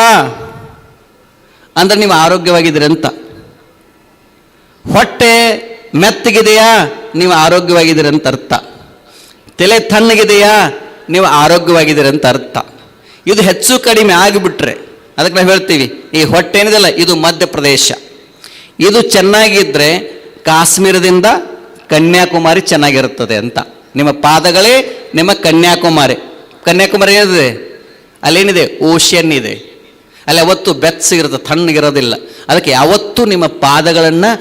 ಅಂದ್ರೆ ನೀವು ಆರೋಗ್ಯವಾಗಿದ್ದೀರಿ ಅಂತ. ಹೊಟ್ಟೆ ಮೆತ್ತಗಿದೆಯಾ ನೀವು ಆರೋಗ್ಯವಾಗಿದ್ದೀರಿ ಅಂತ ಅರ್ಥ. ತಲೆ ತಣ್ಣಗಿದೆಯಾ ನೀವು ಆರೋಗ್ಯವಾಗಿದ್ದೀರಿ ಅಂತ ಅರ್ಥ. ಇದು ಹೆಚ್ಚು ಕಡಿಮೆ ಆಗಿಬಿಟ್ರೆ ಅದಕ್ಕೆ ನಾವು ಹೇಳ್ತೀವಿ ಈ ಹೊಟ್ಟೆ ಏನಿದೆಲ್ಲ ಇದು ಮಧ್ಯಪ್ರದೇಶ, ಇದು ಚೆನ್ನಾಗಿದ್ದರೆ ಕಾಶ್ಮೀರದಿಂದ ಕನ್ಯಾಕುಮಾರಿ ಚೆನ್ನಾಗಿರುತ್ತದೆ ಅಂತ. ನಿಮ್ಮ ಪಾದಗಳೇ ನಿಮ್ಮ ಕನ್ಯಾಕುಮಾರಿ. ಕನ್ಯಾಕುಮಾರಿ ಏನಿದೆ ಅಲ್ಲೇನಿದೆ ಓಷನ್ ಇದೆ, ಅಲ್ಲಿ ಯಾವತ್ತೂ ಬೆಚ್ಚಗಿರುತ್ತೆ, ತಣ್ಣಗಿರೋದಿಲ್ಲ. ಅದಕ್ಕೆ ಯಾವತ್ತೂ ನಿಮ್ಮ ಪಾದಗಳನ್ನು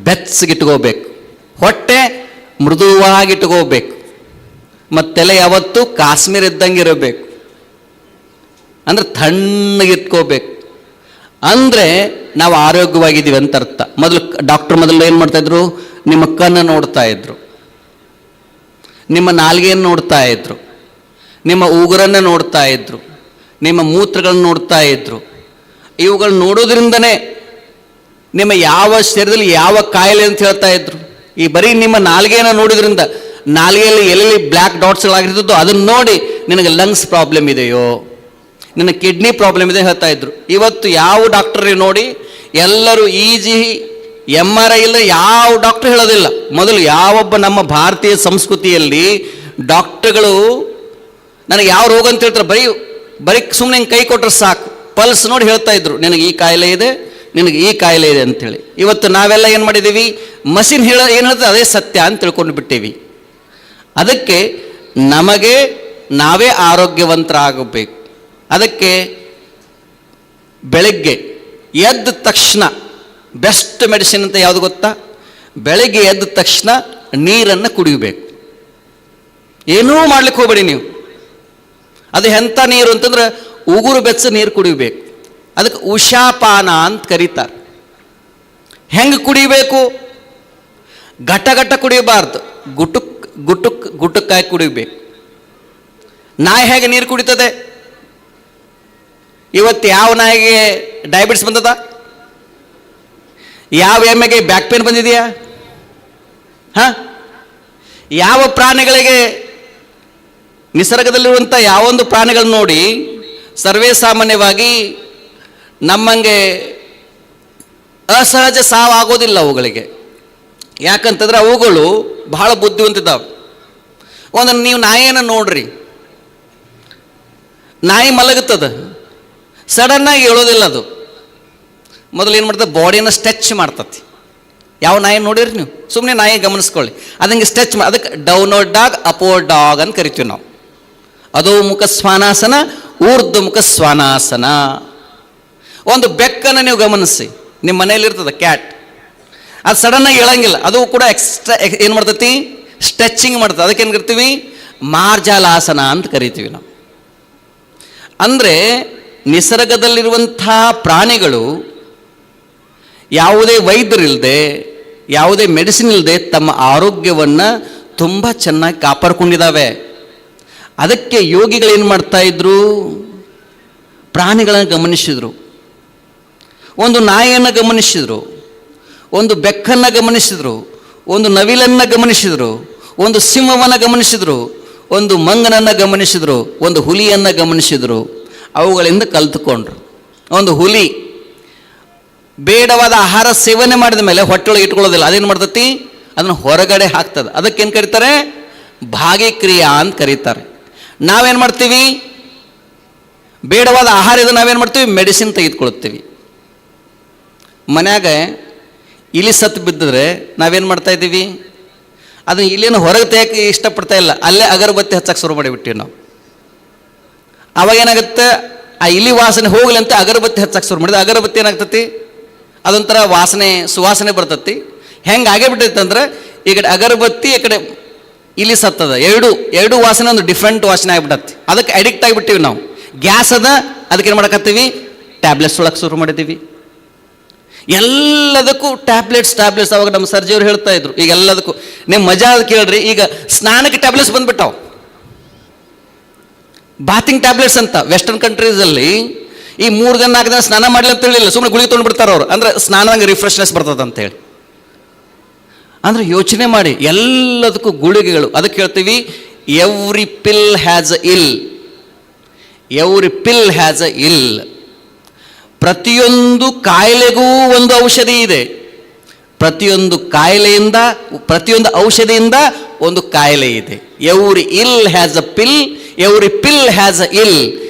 ಬೆಚ್ಚಗಿಟ್ಕೋಬೇಕು, ಹೊಟ್ಟೆ ಮೃದುವಾಗಿಟ್ಕೋಬೇಕು, ಮತ್ತು ತಲೆ ಯಾವತ್ತೂ ಕಾಶ್ಮೀರ ಇದ್ದಂಗೆ ಇರಬೇಕು, ಅಂದರೆ ತಣ್ಣಗಿಟ್ಕೋಬೇಕು. ಅಂದರೆ ನಾವು ಆರೋಗ್ಯವಾಗಿದ್ದೀವಿ ಅಂತ ಅರ್ಥ. ಡಾಕ್ಟರ್ ಏನು ಮಾಡ್ತಾಯಿದ್ರು? ನಿಮ್ಮ ಕಣ್ಣು ನೋಡ್ತಾ ಇದ್ರು, ನಿಮ್ಮ ನಾಲಿಗೆಯನ್ನು ನೋಡ್ತಾ ಇದ್ರು, ನಿಮ್ಮ ಉಗುರನ್ನು ನೋಡ್ತಾ ಇದ್ರು, ನಿಮ್ಮ ಮೂತ್ರಗಳನ್ನು ನೋಡ್ತಾ ಇದ್ರು. ಇವುಗಳು ನೋಡೋದ್ರಿಂದನೇ ನಿಮ್ಮ ಯಾವ ಶರೀರದಲ್ಲಿ ಯಾವ ಕಾಯಿಲೆ ಅಂತ ಹೇಳ್ತಾ ಇದ್ರು. ಈ ಬರೀ ನಿಮ್ಮ ನಾಲಿಗೆಯನ್ನು ನೋಡೋದ್ರಿಂದ ನಾಲಿಗೆಯಲ್ಲಿ ಎಲ್ಲೆಲ್ಲಿ ಬ್ಲ್ಯಾಕ್ ಡಾಟ್ಸ್ಗಳಾಗಿರ್ತಿದ್ದು ಅದನ್ನು ನೋಡಿ ನಿನಗೆ ಲಂಗ್ಸ್ ಪ್ರಾಬ್ಲಮ್ ಇದೆಯೋ, ನಿನ್ನ ಕಿಡ್ನಿ ಪ್ರಾಬ್ಲಮ್ ಇದೆ ಹೇಳ್ತಾ ಇದ್ರು. ಇವತ್ತು ಯಾವ ಡಾಕ್ಟರ್ ನೋಡಿ ಎಲ್ಲರೂ MRI ಇಲ್ಲ ಯಾವ ಡಾಕ್ಟರ್ ಹೇಳೋದಿಲ್ಲ. ಮೊದಲು ಯಾವೊಬ್ಬ ನಮ್ಮ ಭಾರತೀಯ ಸಂಸ್ಕೃತಿಯಲ್ಲಿ ಡಾಕ್ಟರ್ಗಳು ನನಗೆ ಯಾವ ರೋಗ ಅಂತ ಹೇಳ್ತಾರೆ, ಬರೀ ಸುಮ್ಮನೆ ಹಿಂಗೆ ಕೈ ಕೊಟ್ಟರೆ ಸಾಕು, ಪಲ್ಸ್ ನೋಡಿ ಹೇಳ್ತಾ ಇದ್ರು ನಿನಗೆ ಈ ಕಾಯಿಲೆ ಇದೆ, ನಿನಗೆ ಈ ಕಾಯಿಲೆ ಇದೆ ಅಂಥೇಳಿ. ಇವತ್ತು ನಾವೆಲ್ಲ ಏನು ಮಾಡಿದ್ದೀವಿ? ಮಷಿನ್ ಏನು ಹೇಳ್ತದೆ ಅದೇ ಸತ್ಯ ಅಂತ ತಿಳ್ಕೊಂಡು ಬಿಟ್ಟೇವಿ. ಅದಕ್ಕೆ ನಮಗೆ ನಾವೇ ಆರೋಗ್ಯವಂತರಾಗಬೇಕು. ಅದಕ್ಕೆ ಬೆಳಗ್ಗೆ ಎದ್ದ ತಕ್ಷಣ ಬೆಸ್ಟ್ ಮೆಡಿಸಿನ್ ಅಂತ ಯಾವುದು ಗೊತ್ತಾ? ಬೆಳಗ್ಗೆ ಎದ್ದ ತಕ್ಷಣ ನೀರನ್ನು ಕುಡಿಯಬೇಕು. ಏನೂ ಮಾಡ್ಲಿಕ್ಕೆ ಹೋಗಬೇಡಿ ನೀವು. ಅದು ಎಂಥ ನೀರು ಅಂತಂದ್ರೆ ಉಗುರು ಬೆಚ್ಚ ನೀರು ಕುಡಿಬೇಕು. ಅದಕ್ಕೆ ಉಷಾಪಾನ ಅಂತ ಕರೀತಾರೆ. ಹೆಂಗೆ ಕುಡಿಬೇಕು? ಘಟ ಕುಡಿಯಬಾರ್ದು, ಗುಟುಕ್ಕಾಗಿ ಕುಡಿಬೇಕು. ನಾಯಿ ಹೇಗೆ ನೀರು ಕುಡಿತದೆ? ಇವತ್ತು ಯಾವ ನಾಯಿಗೆ ಡಯಾಬಿಟಿಸ್ ಬಂದದ? ಯಾವ ಎಮ್ಮೆಗೆ ಬ್ಯಾಕ್ ಪೇನ್ ಬಂದಿದೆಯಾ? ಯಾವ ಪ್ರಾಣಿಗಳಿಗೆ, ನಿಸರ್ಗದಲ್ಲಿರುವಂಥ ಯಾವೊಂದು ಪ್ರಾಣಿಗಳನ್ನ ನೋಡಿ ಸರ್ವೇ ಸಾಮಾನ್ಯವಾಗಿ ನಮ್ಮಂಗೆ ಅಸಹಜ ಸಾವಾಗೋದಿಲ್ಲ ಅವುಗಳಿಗೆ. ಯಾಕಂತಂದ್ರೆ ಅವುಗಳು ಬಹಳ ಬುದ್ಧಿವಂತಿದ್ದಾವೆ. ನೀವು ನಾಯಿಯನ್ನು ನೋಡ್ರಿ, ನಾಯಿ ಮಲಗುತ್ತದೆ, ಸಡನ್ನಾಗಿ ಹೇಳೋದಿಲ್ಲ. ಅದು ಮೊದಲು ಏನು ಮಾಡ್ತದೆ? ಬಾಡಿಯನ್ನು ಸ್ಟ್ರೆಚ್ ಮಾಡ್ತತಿ. ಯಾವ ನಾಯಿ ನೋಡಿರಿ ನೀವು? ಸುಮ್ಮನೆ ನಾಯಿ ಗಮನಿಸ್ಕೊಳ್ಳಿ, ಅದಂಗೆ ಸ್ಟ್ರೆಚ್ ಅದಕ್ಕೆ ಡೌನ್ವರ್ಡ್ ಡಾಗ್ ಅಪೋರ್ಡ್ ಡಾಗ್ ಅಂತ ಕರಿತೀವಿ ನಾವು. ಅದೋ ಮುಖ ಶ್ವಾನಾಸನ, ಊರ್ಧ್ವ ಮುಖ ಶ್ವಾನಾಸನ. ಒಂದು ಬೆಕ್ಕನ್ನು ನೀವು ಗಮನಿಸಿ, ನಿಮ್ಮ ಮನೆಯಲ್ಲಿ ಇರ್ತದೆ ಕ್ಯಾಟ್, ಅದು ಸಡನ್ನಾಗಿ ಹೇಳಂಗಿಲ್ಲ, ಅದು ಕೂಡ ಏನು ಮಾಡ್ತತಿ? ಸ್ಟ್ರೆಚಿಂಗ್ ಮಾಡ್ತದೆ. ಅದಕ್ಕೆ ಏನು ಕರಿತೀವಿ? ಮಾರ್ಜಾಲಾಸನ ಅಂತ ಕರಿತೀವಿ ನಾವು. ಅಂದರೆ ನಿಸರ್ಗದಲ್ಲಿರುವಂಥ ಪ್ರಾಣಿಗಳು ಯಾವುದೇ ವೈದ್ಯರಿಲ್ಲದೆ, ಯಾವುದೇ ಮೆಡಿಸಿನ್ ಇಲ್ಲದೆ ತಮ್ಮ ಆರೋಗ್ಯವನ್ನು ತುಂಬ ಚೆನ್ನಾಗಿ ಕಾಪಾಡ್ಕೊಂಡಿದ್ದಾವೆ. ಅದಕ್ಕೆ ಯೋಗಿಗಳೇನು ಮಾಡ್ತಾ ಇದ್ರು? ಪ್ರಾಣಿಗಳನ್ನು ಗಮನಿಸಿದರು, ಒಂದು ನಾಯಿಯನ್ನು ಗಮನಿಸಿದರು, ಒಂದು ಬೆಕ್ಕನ್ನು ಗಮನಿಸಿದರು, ಒಂದು ನವಿಲನ್ನು ಗಮನಿಸಿದರು, ಒಂದು ಸಿಂಹವನ್ನು ಗಮನಿಸಿದರು, ಒಂದು ಮಂಗನನ್ನು ಗಮನಿಸಿದ್ರು, ಒಂದು ಹುಲಿಯನ್ನು ಗಮನಿಸಿದ್ರು, ಅವುಗಳಿಂದ ಕಲ್ತುಕೊಂಡ್ರು. ಒಂದು ಹುಲಿ ಬೇಡವಾದ ಆಹಾರ ಸೇವನೆ ಮಾಡಿದ ಮೇಲೆ ಹೊಟ್ಟೆಯೊಳಗೆ ಇಟ್ಕೊಳ್ಳೋದಿಲ್ಲ, ಅದೇನು ಮಾಡ್ತತಿ, ಅದನ್ನು ಹೊರಗಡೆ ಹಾಕ್ತದೆ. ಅದಕ್ಕೇನು ಕರೀತಾರೆ, ಭಾಗಿಕ್ರಿಯಾ ಅಂತ ಕರೀತಾರೆ. ನಾವೇನು ಮಾಡ್ತೀವಿ, ಬೇಡವಾದ ಆಹಾರ ಇದು ನಾವೇನು ಮಾಡ್ತೀವಿ, ಮೆಡಿಸಿನ್ ತೆಗೆದುಕೊಳ್ತೀವಿ. ಮನ್ಯಾಗ ಇಲಿ ಸತ್ತು ಬಿದ್ದಿದ್ರೆ ನಾವೇನು ಮಾಡ್ತಾ ಇದ್ದೀವಿ, ಅದನ್ನು ಇಲ್ಲಿನ ಹೊರಗೆ ತೆಗೆಯಕ್ಕೆ ಇಷ್ಟಪಡ್ತಾ ಇಲ್ಲ, ಅಲ್ಲೇ ಅಗರಬತ್ತಿ ಹಚ್ಚಕ್ಕೆ ಶುರು ಮಾಡಿಬಿಟ್ಟಿವಿ ನಾವು. ಅವಾಗ ಏನಾಗುತ್ತೆ, ಆ ಇಲಿ ವಾಸನೆ ಹೋಗಲಿ ಅಂತ ಅಗರಬತ್ತಿ ಹಚ್ಚಕ್ಕೆ ಶುರು ಮಾಡಿದ್ರೆ ಅಗರಬತ್ತಿ ಏನಾಗ್ತತಿ, ಅದೊಂಥರ ವಾಸನೆ ಸುವಾಸನೆ ಬರ್ತತಿ. ಹೆಂಗೆ ಆಗೇ ಬಿಟ್ಟೈತೆ ಅಂದ್ರೆ, ಈ ಕಡೆ ಅಗರಬತ್ತಿ, ಈ ಕಡೆ ಇಲಿ ಸತ್ತದ, ಎರಡು ವಾಸನೆ ಒಂದು ಡಿಫ್ರೆಂಟ್ ವಾಸನೆ ಆಗಿಬಿಟ್ಟತಿ. ಅದಕ್ಕೆ ಅಡಿಕ್ಟ್ ಆಗಿಬಿಟ್ಟಿವಿ ನಾವು. ಗ್ಯಾಸ್ ಅದ, ಅದಕ್ಕೆ ಏನು ಮಾಡಕತ್ತೀವಿ, ಟ್ಯಾಬ್ಲೆಟ್ಸ್ ಒಳಗೆ ಶುರು ಮಾಡಿದ್ದೀವಿ. ಎಲ್ಲದಕ್ಕೂ ಟ್ಯಾಬ್ಲೆಟ್ಸ್. ಅವಾಗ ನಮ್ಮ ಸರ್ಜಿಯವ್ರು ಹೇಳ್ತಾ ಇದ್ರು, ಈಗ ಎಲ್ಲದಕ್ಕೂ ನೀವು ಮಜಾ ಕೇಳ್ರಿ, ಈಗ ಸ್ನಾನಕ್ಕೆ ಟ್ಯಾಬ್ಲೆಟ್ಸ್ ಬಂದ್ಬಿಟ್ಟಾವ, ಬಾತಿಂಗ್ ಟ್ಯಾಬ್ಲೆಟ್ಸ್ ಅಂತ. ವೆಸ್ಟರ್ನ್ ಕಂಟ್ರೀಸಲ್ಲಿ ಈ 3 ದಿನ 4 ದಿನ ಸ್ನಾನ ಮಾಡಲಿ ಅಂತ ಹೇಳಿಲ್ಲ, ಸುಮ್ಮನೆ ಗುಳಿಗೆ ತೊಗೊಂಡ್ಬಿಡ್ತಾರೆ ಅವರು, ಅಂದರೆ ಸ್ನಾನದಂಗೆ ರಿಫ್ರೆಶ್ನೆಸ್ ಬರ್ತದೆ ಅಂತೇಳಿ. ಅಂದರೆ ಯೋಚನೆ ಮಾಡಿ, ಎಲ್ಲದಕ್ಕೂ ಗುಳಿಗೆಗಳು. ಅದಕ್ಕೆ ಹೇಳ್ತೀವಿ, ಎವ್ರಿ ಪಿಲ್ ಹ್ಯಾಸ್ ಅ ಇಲ್, ಎವ್ರಿ ಪಿಲ್ ಹ್ಯಾಸ್ ಅ ಇಲ್. ಪ್ರತಿಯೊಂದು ಕಾಯಿಲೆಗೂ ಒಂದು ಔಷಧಿ ಇದೆ. ಪ್ರತಿಯೊಂದು ಕಾಯಿಲೆಯಿಂದ, ಪ್ರತಿಯೊಂದು ಔಷಧಿಯಿಂದ ಒಂದು ಕಾಯಿಲೆ ಇದೆ. Every ill has a pill, every pill has a ill.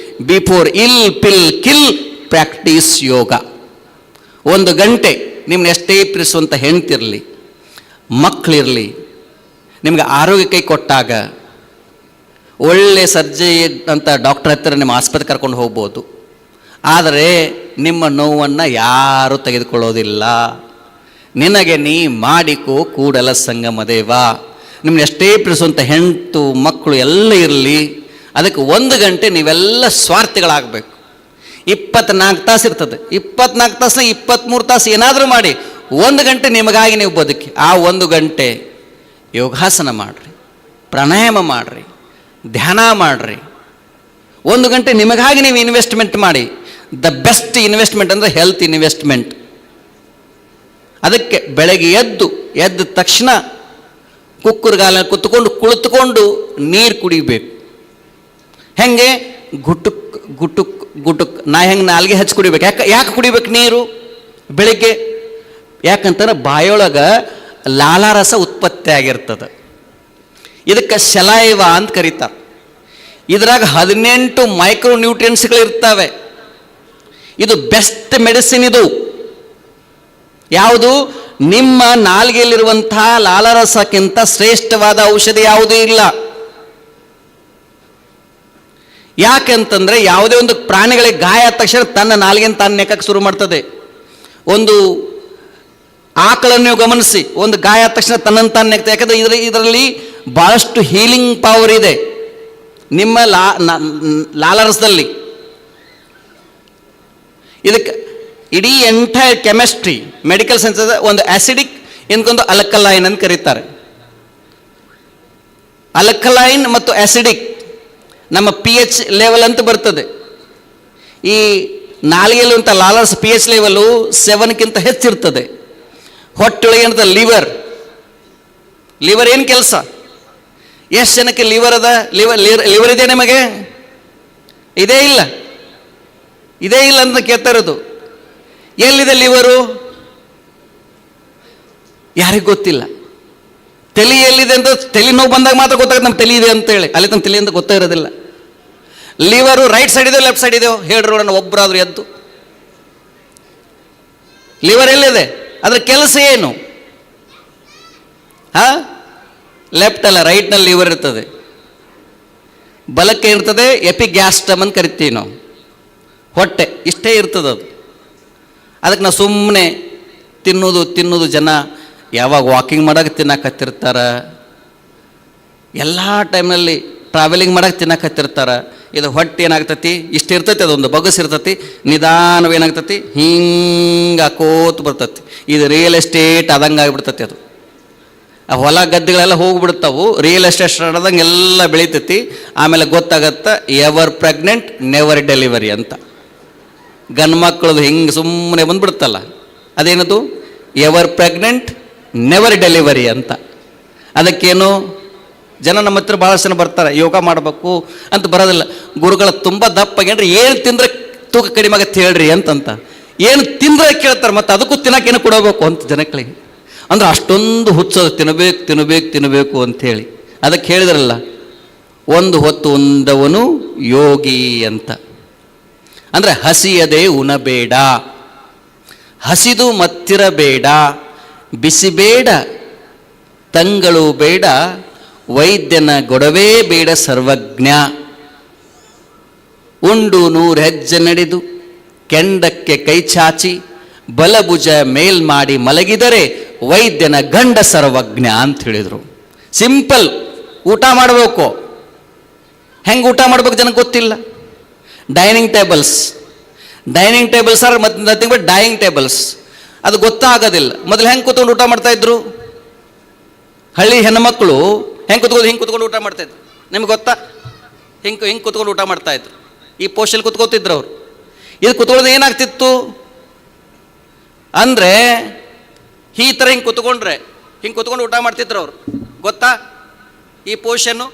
Before ಇಲ್ ಪಿಲ್ ಕಿಲ್, ಪ್ರಾಕ್ಟೀಸ್ ಯೋಗ. 1 ಗಂಟೆ ನಿಮ್ಮನ್ನ ಎಷ್ಟೇ ಪ್ರೀತಿಸುವಂಥ ಹೆಂಡ್ತಿರಲಿ, ಮಕ್ಕಳಿರಲಿ, ನಿಮ್ಗೆ ಆರೋಗ್ಯ ಕೈ ಕೊಟ್ಟಾಗ ಒಳ್ಳೆ ಸರ್ಜರಿ ಅಂತ ಡಾಕ್ಟರ್ ಹತ್ತಿರ ನಿಮ್ಮ ಆಸ್ಪತ್ರೆ ಕರ್ಕೊಂಡು ಹೋಗ್ಬೋದು. ಆದರೆ ನಿಮ್ಮ ನೋವನ್ನು ಯಾರೂ ತೆಗೆದುಕೊಳ್ಳೋದಿಲ್ಲ. ನಿನಗೆ ನೀ ಮಾಡಿಕೋ ಕೂಡಲ ಸಂಗಮ ದೇವ. ನಿಮ್ಮನ್ನ ಎಷ್ಟೇ ಪ್ರೀತಿಸುವಂಥ ಹೆಂಡತು ಮಕ್ಕಳು ಎಲ್ಲ ಇರಲಿ, ಅದಕ್ಕೆ 1 ಗಂಟೆ ನೀವೆಲ್ಲ ಸ್ವಾರ್ಥಿಗಳಾಗಬೇಕು. 24 ತಾಸು ಇರ್ತದೆ, 24 ತಾಸು 23 ತಾಸು ಏನಾದರೂ ಮಾಡಿ 1 ಗಂಟೆ ನಿಮಗಾಗಿ ನೀವು ಬದುಕಿ. ಆ 1 ಗಂಟೆ ಯೋಗಾಸನ ಮಾಡಿರಿ, ಪ್ರಾಣಾಯಾಮ ಮಾಡಿರಿ, ಧ್ಯಾನ ಮಾಡಿರಿ. 1 ಗಂಟೆ ನಿಮಗಾಗಿ ನೀವು ಇನ್ವೆಸ್ಟ್ಮೆಂಟ್ ಮಾಡಿ. ದ ಬೆಸ್ಟ್ ಇನ್ವೆಸ್ಟ್ಮೆಂಟ್ ಅಂದರೆ ಹೆಲ್ತ್ ಇನ್ವೆಸ್ಟ್ಮೆಂಟ್. ಅದಕ್ಕೆ ಬೆಳಗ್ಗೆ ಎದ್ದ ತಕ್ಷಣ ಕುಕ್ಕುರ್ಗಾಲ ಕುಳಿತುಕೊಂಡು ನೀರು ಕುಡಿಬೇಕು. ಹೆಂಗೆ, ಗುಟುಕ್ ಗುಟುಕ್ ಗುಟುಕ್. ನಾ ಹೆಂಗೆ ನಾಲ್ಗೆ ಹಚ್ಚಿ ಕುಡಿಬೇಕು. ಯಾಕೆ ಕುಡಿಬೇಕು ನೀರು ಬೆಳಿಗ್ಗೆ? ಯಾಕಂತಂದ್ರೆ ಬಾಯೊಳಗೆ ಲಾಲಾರಸ ಉತ್ಪತ್ತಿ ಆಗಿರ್ತದೆ. ಇದಕ್ಕೆ ಶಲೈವ ಅಂತ ಕರೀತಾರೆ. ಇದ್ರಾಗ 18 ಮೈಕ್ರೋ ನ್ಯೂಟ್ರಿಯೆಂಟ್ಸ್ಗಳಿರ್ತವೆ. ಇದು ಬೆಸ್ಟ್ ಮೆಡಿಸಿನ್. ಇದು ಯಾವುದು? ನಿಮ್ಮ ನಾಲ್ಗೆಯಲ್ಲಿರುವಂತಹ ಲಾಲಾರಸಕ್ಕಿಂತ ಶ್ರೇಷ್ಠವಾದ ಔಷಧಿ ಯಾವುದೂ ಇಲ್ಲ. ಯಾಕೆಂತಂದರೆ ಯಾವುದೇ ಒಂದು ಪ್ರಾಣಿಗಳಿಗೆ ಗಾಯ ಆದ ತಕ್ಷಣ ತನ್ನ ನಾಲ್ಗೆಯನ್ನು ತಾನು ನೆಕ್ಕಕ್ಕೆ ಶುರು ಮಾಡ್ತದೆ. ಒಂದು ಆಕಳನ್ನು ನೀವು ಗಮನಿಸಿ, ಒಂದು ಗಾಯ ಆದ ತಕ್ಷಣ ತನ್ನನ್ನು ತಾನು ನೆಕ್ತದೆ. ಯಾಕಂದರೆ ಇದರಲ್ಲಿ ಭಾಳಷ್ಟು ಹೀಲಿಂಗ್ ಪವರ್ ಇದೆ ನಿಮ್ಮ ಲಾಲಾರಸದಲ್ಲಿ. ಇದಕ್ಕೆ ಇಡೀ ಎಂಟೈರ್ ಕೆಮಿಸ್ಟ್ರಿ, ಮೆಡಿಕಲ್ ಸೈನ್ಸ್ ಒಂದು ಆಸಿಡಿಕ್, ಇನ್ನೊಂದು ಅಲ್ಕಲೈನ್ ಅಂತ ಕರೀತಾರೆ. ಅಲ್ಕಲೈನ್ ಮತ್ತು ಆಸಿಡಿಕ್ ನಮ್ಮ pH ಲೆವೆಲ್ ಅಂತ ಬರ್ತದೆ. ಈ ನಾಲಿಗೆಯಲ್ಲಿರುವಂಥ ಲಾಲಾರಸ pH ಲೆವೆಲು 7ಕ್ಕಿಂತ ಹೆಚ್ಚಿರ್ತದೆ. ಹೊಟ್ಟೆಯೊಳಗೆ ಏನಂತ ಲಿವರ್ ಏನು ಕೆಲಸ? ಎಷ್ಟು ಜನಕ್ಕೆ ಲಿವರ್ ಅದ? ಲಿವರ್ ಇದೆ ನಿಮಗೆ? ಇದೇ ಇಲ್ಲ ಅಂತ ಕೇಳ್ತಾ ಇರೋದು. ಎಲ್ಲಿದೆ ಲಿವರು? ಯಾರಿಗೆ ಗೊತ್ತಿಲ್ಲ. ತಲೆ ಎಲ್ಲಿದೆ ಅಂತ ತಲೆ ನೋವು ಬಂದಾಗ ಮಾತ್ರ ಗೊತ್ತಾಗುತ್ತೆ ನಮ್ಮ ತಲೆ ಇದೆ ಅಂತೇಳಿ. ಅಲ್ಲಿ ತಮ್ಮ ತಲೆ ಅಂತ ಗೊತ್ತೇ ಇರೋದಿಲ್ಲ. ಲಿವರು ರೈಟ್ ಸೈಡ್ ಇದೆಯೋ ಲೆಫ್ಟ್ ಸೈಡ್ ಇದೆಯೋ ಹೇಳ್ರಿ ನೋಡೋಣ, ಒಬ್ಬರಾದ್ರೂ ಎದ್ದು. ಲಿವರ್ ಎಲ್ಲಿದೆ? ಅದ್ರ ಕೆಲಸ ಏನು? ಲೆಫ್ಟ್ ಅಲ್ಲ, ರೈಟ್ನಲ್ಲಿ ಲಿವರ್ ಇರ್ತದೆ. ಬಲಕ್ಕೆ ಇರ್ತದೆ ಎಪಿಗ್ಯಾಸ್ಟ್ರಮ್ ಅಂತ ಕರಿತೀವಿ ನಾವು. ಹೊಟ್ಟೆ ಇಷ್ಟೇ ಇರ್ತದೆ ಅದು. ಅದಕ್ಕೆ ನಾವು ಸುಮ್ಮನೆ ತಿನ್ನೋದು ಜನ ಯಾವಾಗ ವಾಕಿಂಗ್ ಮಾಡೋಕೆ ತಿನ್ನಕತ್ತಿರ್ತಾರೆ, ಎಲ್ಲ ಟೈಮ್ನಲ್ಲಿ ಟ್ರಾವೆಲಿಂಗ್ ಮಾಡೋಕೆ ತಿನ್ನಕತ್ತಿರ್ತಾರೆ. ಇದು ಹೊಟ್ಟೆ ಏನಾಗ್ತತಿ, ಇಷ್ಟು ಇರ್ತೈತಿ, ಅದೊಂದು ಬಗಸ್ ಇರ್ತತಿ, ನಿಧಾನವೇನಾಗ್ತತಿ ಹಿಂಗೆ ಹಾಕೋತ ಬರ್ತತಿ. ಇದು ರಿಯಲ್ ಎಸ್ಟೇಟ್ ಆದಂಗೆ ಆಗಿಬಿಡ್ತತಿ. ಅದು ಆ ಹೊಲ ಗದ್ದೆಗಳೆಲ್ಲ ಹೋಗ್ಬಿಡ್ತಾವು, ರಿಯಲ್ ಎಸ್ಟೇಟ್ ಆದಂಗೆ ಎಲ್ಲ ಬೆಳೀತೈತಿ. ಆಮೇಲೆ ಗೊತ್ತಾಗತ್ತೆ ಎವರ್ ಪ್ರೆಗ್ನೆಂಟ್ ನೆವರ್ ಡೆಲಿವರಿ ಅಂತ. ಗಂಡು ಮಕ್ಕಳದು ಹಿಂಗೆ ಸುಮ್ಮನೆ ಬಂದ್ಬಿಡುತ್ತಲ್ಲ, ಅದೇನದು ಎವರ್ ಪ್ರೆಗ್ನೆಂಟ್ ನೆವರ್ ಡೆಲಿವರಿ ಅಂತ. ಅದಕ್ಕೇನು ಜನ ನಮ್ಮ ಹತ್ರ ಭಾಳಷ್ಟು ಜನ ಬರ್ತಾರೆ ಯೋಗ ಮಾಡಬೇಕು ಅಂತ ಬರೋದಿಲ್ಲ. ಗುರುಗಳ ತುಂಬ ದಪ್ಪಾಗೇನ್ರಿ, ಏನು ತಿಂದ್ರೆ ತೂಕ ಕಡಿಮೆ ಆಗತ್ತೆ ಹೇಳ್ರಿ ಅಂತಂತ. ಏನು ತಿಂದ್ರೆ ಕೇಳ್ತಾರೆ, ಮತ್ತು ಅದಕ್ಕೂ ತಿನ್ನೋಕೇನು ಕೊಡಬೇಕು ಅಂತ ಜನಗಳಿಗೆ. ಅಂದ್ರೆ ಅಷ್ಟೊಂದು ಹುಚ್ಚೋದು, ತಿನ್ನಬೇಕು ತಿನ್ನಬೇಕು ತಿನ್ನಬೇಕು ಅಂಥೇಳಿ. ಅದಕ್ಕೆ ಹೇಳಿದ್ರಲ್ಲ, ಒಂದು ಹೊತ್ತು ಉಂಡವನು ಯೋಗಿ ಅಂತ. ಅಂದರೆ ಹಸಿಯದೆ ಉಣಬೇಡ, ಹಸಿದು ಮತ್ತಿರಬೇಡ, ಬಿಸಿಬೇಡ ತಂಗಳು ಬೇಡ, ವೈದ್ಯನ ಗೊಡವೇ ಬೇಡ ಸರ್ವಜ್ಞ. ಉಂಡು 100 ಹೆಜ್ಜೆ ನಡೆದು ಕೆಂಡಕ್ಕೆ ಕೈ ಚಾಚಿ ಬಲಭುಜ ಮೇಲ್ ಮಾಡಿ ಮಲಗಿದರೆ ವೈದ್ಯನ ಗಂಡ ಸರ್ವಜ್ಞ ಅಂತ ಹೇಳಿದರು. ಸಿಂಪಲ್. ಊಟ ಮಾಡಬೇಕು, ಹೆಂಗೆ ಊಟ ಮಾಡ್ಬೇಕು ಜನಕ್ಕೆ ಗೊತ್ತಿಲ್ಲ. ಡೈನಿಂಗ್ ಟೇಬಲ್ಸ್ ಆರ್ ಮತ್ತು ನಥಿಂಗ್ ಬಟ್ ಡೈನಿಂಗ್ ಟೇಬಲ್ಸ್. ಅದು ಗೊತ್ತಾಗೋದಿಲ್ಲ. ಮೊದಲು ಹೆಂಗೆ ಕೂತ್ಕೊಂಡು ಊಟ ಮಾಡ್ತಾಯಿದ್ರು ಹಳ್ಳಿ ಹೆಣ್ಣುಮಕ್ಕಳು? ಹಿಂಗೆ ಕೂತ್ಕೊಂಡು ಊಟ ಮಾಡ್ತಾಯಿದ್ರು. ನಿಮ್ಗೆ ಗೊತ್ತಾ? ಹಿಂಗೆ ಕೂತ್ಕೊಂಡು ಊಟ ಮಾಡ್ತಾಯಿದ್ರು. ಈ ಪೋಷಲ್ಲಿ ಕೂತ್ಕೋತಿದ್ರು ಅವರು. ಇದು ಕೂತ್ಕೊಳ್ಳೋದು ಏನಾಗ್ತಿತ್ತು ಅಂದರೆ, ಈ ಥರ ಹಿಂಗೆ ಕೂತ್ಕೊಂಡು ಊಟ ಮಾಡ್ತಿದ್ರು ಅವರು. ಗೊತ್ತಾ ಈ ಪೋಷನ್ನು?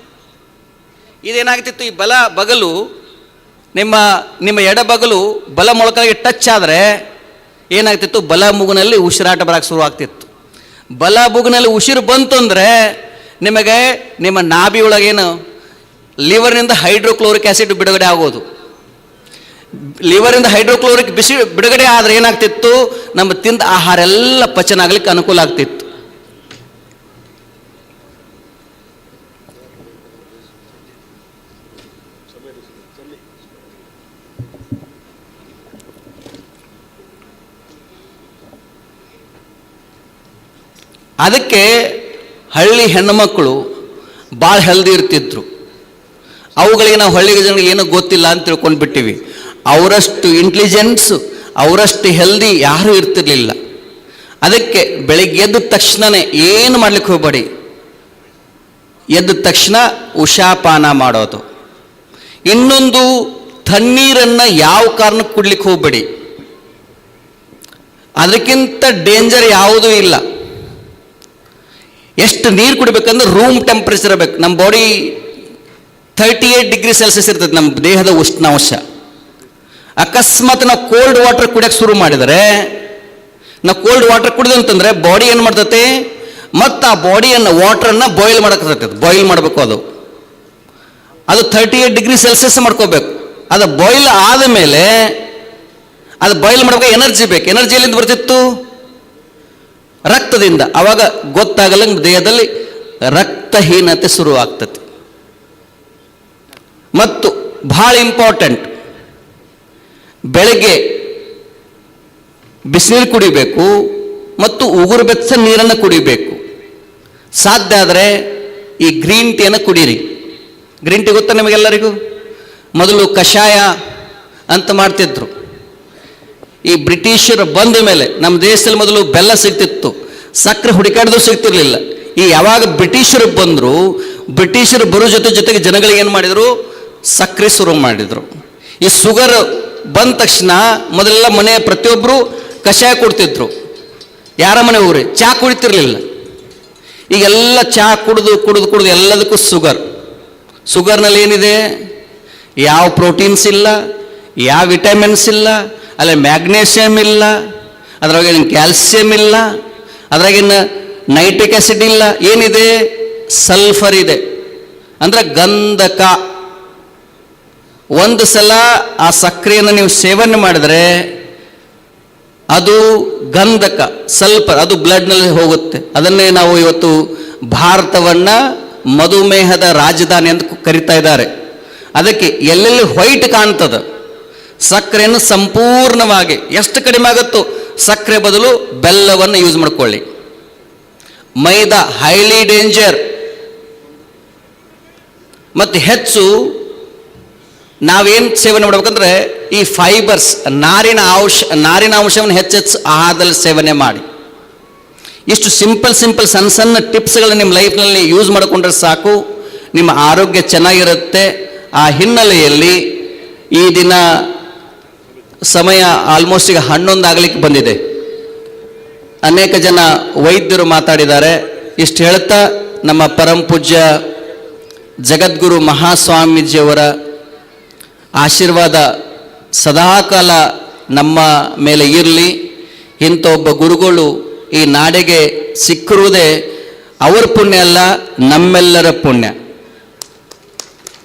ಇದೇನಾಗ್ತಿತ್ತು, ಈ ಬಗಲು ನಿಮ್ಮ ಎಡಬಗಲು ಬಲ ಮೊಳಕಾಗಿ ಟಚ್ ಆದರೆ ಏನಾಗ್ತಿತ್ತು, ಬಲ ಮೂಗಿನಲ್ಲಿ ಉಸಿರಾಟ ಬರೋಕ್ಕೆ ಶುರು ಆಗ್ತಿತ್ತು. ಬಲ ಮೂಗಿನಲ್ಲಿ ಉಸಿರು ಬಂತು ಅಂದರೆ ನಿಮಗೆ ನಿಮ್ಮ ನಾಭಿ ಒಳಗೇನು ಲಿವರ್ನಿಂದ ಹೈಡ್ರೋಕ್ಲೋರಿಕ್ ಆ್ಯಸಿಡ್ ಬಿಡುಗಡೆ ಆಗೋದು. ಲಿವರಿಂದ ಹೈಡ್ರೋಕ್ಲೋರಿಕ್ ಬಿಡುಗಡೆ ಆದರೆ ಏನಾಗ್ತಿತ್ತು, ನಮ್ಮ ತಿಂದ ಆಹಾರ ಎಲ್ಲ ಪಚನ ಆಗ್ಲಿಕ್ಕೆ ಅನುಕೂಲ ಆಗ್ತಿತ್ತು. ಅದಕ್ಕೆ ಹಳ್ಳಿ ಹೆಣ್ಣುಮಕ್ಕಳು ಭಾಳ ಹೆಲ್ದಿ ಇರ್ತಿದ್ರು. ಅವುಗಳಿಗೆ ನಾವು ಹಳ್ಳಿ ಜನಗಳಿಗೆ ಏನೂ ಗೊತ್ತಿಲ್ಲ ಅಂತ ತಿಳ್ಕೊಂಡು ಬಿಟ್ಟಿವಿ. ಅವರಷ್ಟು ಇಂಟೆಲಿಜೆನ್ಸು, ಅವರಷ್ಟು ಹೆಲ್ದಿ ಯಾರೂ ಇರ್ತಿರ್ಲಿಲ್ಲ. ಅದಕ್ಕೆ ಬೆಳಿಗ್ಗೆ ಎದ್ದ ತಕ್ಷಣವೇ ಏನು ಮಾಡ್ಲಿಕ್ಕೆ ಹೋಗಬೇಡಿ. ಎದ್ದ ತಕ್ಷಣ ಉಷಾಪಾನ ಮಾಡೋದು. ಇನ್ನೊಂದು, ತಣ್ಣೀರನ್ನು ಯಾವ ಕಾರಣಕ್ಕೆ ಕುಡ್ಲಿಕ್ಕೆ ಹೋಗಬೇಡಿ. ಅದಕ್ಕಿಂತ ಡೇಂಜರ್ ಯಾವುದೂ ಇಲ್ಲ. ಎಷ್ಟು ನೀರು ಕುಡಿಬೇಕಂದ್ರೆ ರೂಮ್ ಟೆಂಪ್ರೇಚರ್ ಇರಬೇಕು. ನಮ್ಮ ಬಾಡಿ 38 ಡಿಗ್ರಿ ಸೆಲ್ಸಿಯಸ್ ಇರ್ತದೆ ನಮ್ಮ ದೇಹದ ಉಷ್ಣಾಂಶ. ಅಕಸ್ಮಾತ್ ನಾವು ಕೋಲ್ಡ್ ವಾಟರ್ ಕುಡಿಯೋಕ್ಕೆ ಶುರು ಮಾಡಿದರೆ, ನಾವು ಕೋಲ್ಡ್ ವಾಟರ್ ಕುಡಿದು ಅಂತಂದರೆ ಬಾಡಿ ಏನು ಮಾಡ್ತೈತೆ, ಮತ್ತು ಆ ಬಾಡಿಯನ್ನು ವಾಟ್ರನ್ನು ಬಾಯ್ಲ್ ಮಾಡಕ್ಕೆ ಬಾಯ್ಲ್ ಮಾಡಬೇಕು. ಅದು 38 ಡಿಗ್ರಿ ಸೆಲ್ಸಿಯಸ್ ಮಾಡ್ಕೋಬೇಕು. ಅದು ಬಾಯ್ಲ್ ಆದ ಮೇಲೆ, ಅದು ಬಾಯ್ಲ್ ಮಾಡಬೇಕು, ಎನರ್ಜಿ ಬೇಕು. ಎನರ್ಜಿ ಎಲ್ಲಿಂದ ಬರ್ತಿತ್ತು? ರಕ್ತದಿಂದ. ಆವಾಗ ಗೊತ್ತಾಗಲ್ಲ ದೇಹದಲ್ಲಿ ರಕ್ತಹೀನತೆ ಶುರು ಆಗ್ತದೆ. ಮತ್ತು ಭಾಳ ಇಂಪಾರ್ಟೆಂಟ್, ಬೆಳಗ್ಗೆ ಬಿಸಿನೀರು ಕುಡಿಬೇಕು ಮತ್ತು ಉಗುರು ಬೆಚ್ಚ ನೀರನ್ನು ಕುಡಿಬೇಕು. ಸಾಧ್ಯ ಆದರೆ ಈ ಗ್ರೀನ್ ಟೀಯನ್ನು ಕುಡೀರಿ. ಗ್ರೀನ್ ಟೀ ಗೊತ್ತಾ ನಿಮಗೆಲ್ಲರಿಗೂ? ಮೊದಲು ಕಷಾಯ ಅಂತ ಮಾಡ್ತಿದ್ರು. ಈ ಬ್ರಿಟಿಷರು ಬಂದ ಮೇಲೆ ನಮ್ಮ ದೇಶದಲ್ಲಿ ಮೊದಲು ಬೆಲ್ಲ ಸಿಗ್ತಿತ್ತು, ಸಕ್ಕರೆ ಹುಡುಕಾಡಿದ್ರು ಸಿಗ್ತಿರ್ಲಿಲ್ಲ. ಈ ಯಾವಾಗ ಬ್ರಿಟಿಷರು ಬಂದರು, ಬ್ರಿಟಿಷರು ಬರೋ ಜೊತೆಗೆ ಜನಗಳಿಗೆ ಏನು ಮಾಡಿದರು, ಸಕ್ಕರೆ ಶುರು ಮಾಡಿದರು. ಈ ಶುಗರ್ ಬಂದ ತಕ್ಷಣ ಮೊದಲೆಲ್ಲ ಮನೆಯ ಪ್ರತಿಯೊಬ್ಬರು ಕಷಾಯ ಕೊಡ್ತಿದ್ರು. ಯಾರ ಮನೆ ಹೋಗ್ರಿ, ಚಹಾ ಕುಡಿತಿರ್ಲಿಲ್ಲ. ಈಗೆಲ್ಲ ಚಹಾ ಕುಡಿದು ಎಲ್ಲದಕ್ಕೂ ಶುಗರ್ನಲ್ಲಿ ಏನಿದೆ? ಯಾವ ಪ್ರೋಟೀನ್ಸ್ ಇಲ್ಲ, ಯಾವ ವಿಟಮಿನ್ಸ್ ಇಲ್ಲ, ಅಲ್ಲ ಮ್ಯಾಗ್ನೇಷಿಯಮ್ ಇಲ್ಲ, ಅದ್ರಾಗೇನು ಕ್ಯಾಲ್ಸಿಯಂ ಇಲ್ಲ, ಅದ್ರಾಗೇನು ನೈಟ್ರಿಕ್ ಆ್ಯಸಿಡ್ ಇಲ್ಲ. ಏನಿದೆ? ಸಲ್ಫರ್ ಇದೆ, ಅಂದರೆ ಗಂಧಕ. ಒಂದು ಸಲ ಆ ಸಕ್ಕರೆಯನ್ನು ನೀವು ಸೇವನೆ ಮಾಡಿದರೆ ಅದು ಗಂಧಕ, ಸಲ್ಫರ್, ಅದು ಬ್ಲಡ್ನಲ್ಲಿ ಹೋಗುತ್ತೆ. ಅದನ್ನೇ ನಾವು ಇವತ್ತು ಭಾರತವನ್ನು ಮಧುಮೇಹದ ರಾಜಧಾನಿ ಅಂತ ಕರಿತಾ ಇದ್ದಾರೆ. ಅದಕ್ಕೆ ಎಲ್ಲೆಲ್ಲಿ ವೈಟ್ ಕಾಣ್ತದೆ, ಸಕ್ಕರೆಯನ್ನು ಸಂಪೂರ್ಣವಾಗಿ ಎಷ್ಟು ಕಡಿಮೆ ಆಗುತ್ತೋ ಸಕ್ಕರೆ ಬದಲು ಬೆಲ್ಲವನ್ನು ಯೂಸ್ ಮಾಡ್ಕೊಳ್ಳಿ. ಮೈದಾ ಹೈಲಿ ಡೇಂಜರ್. ಮತ್ತು ಹೆಚ್ಚು ನಾವೇನು ಸೇವನೆ ಮಾಡಬೇಕಂದ್ರೆ ಈ ಫೈಬರ್ಸ್, ನಾರಿನ ಅಂಶವನ್ನು ಹೆಚ್ಚೆಚ್ಚು ಆಹಾರದಲ್ಲಿ ಸೇವನೆ ಮಾಡಿ. ಇಷ್ಟು ಸಿಂಪಲ್ ಸಣ್ಣ ಟಿಪ್ಸ್ಗಳನ್ನ ನಿಮ್ಮ ಲೈಫ್ನಲ್ಲಿ ಯೂಸ್ ಮಾಡಿಕೊಂಡ್ರೆ ಸಾಕು, ನಿಮ್ಮ ಆರೋಗ್ಯ ಚೆನ್ನಾಗಿರುತ್ತೆ. ಆ ಹಿನ್ನೆಲೆಯಲ್ಲಿ ಈ ದಿನ ಸಮಯ ಆಲ್ಮೋಸ್ಟ್ ಈಗ 11 ಆಗಲಿಕ್ಕೆ ಬಂದಿದೆ. ಅನೇಕ ಜನ ವೈದ್ಯರು ಮಾತಾಡಿದ್ದಾರೆ. ಇಷ್ಟು ಹೇಳ್ತಾ ನಮ್ಮ ಪರಮ ಪೂಜ್ಯ ಜಗದ್ಗುರು ಮಹಾಸ್ವಾಮೀಜಿಯವರ ಆಶೀರ್ವಾದ ಸದಾಕಾಲ ನಮ್ಮ ಮೇಲೆ ಇರಲಿ. ಇಂಥ ಒಬ್ಬ ಗುರುಗಳು ಈ ನಾಡಿಗೆ ಸಿಕ್ಕಿರುವುದೇ ಅವರ ಪುಣ್ಯ ಅಲ್ಲ, ನಮ್ಮೆಲ್ಲರ ಪುಣ್ಯ.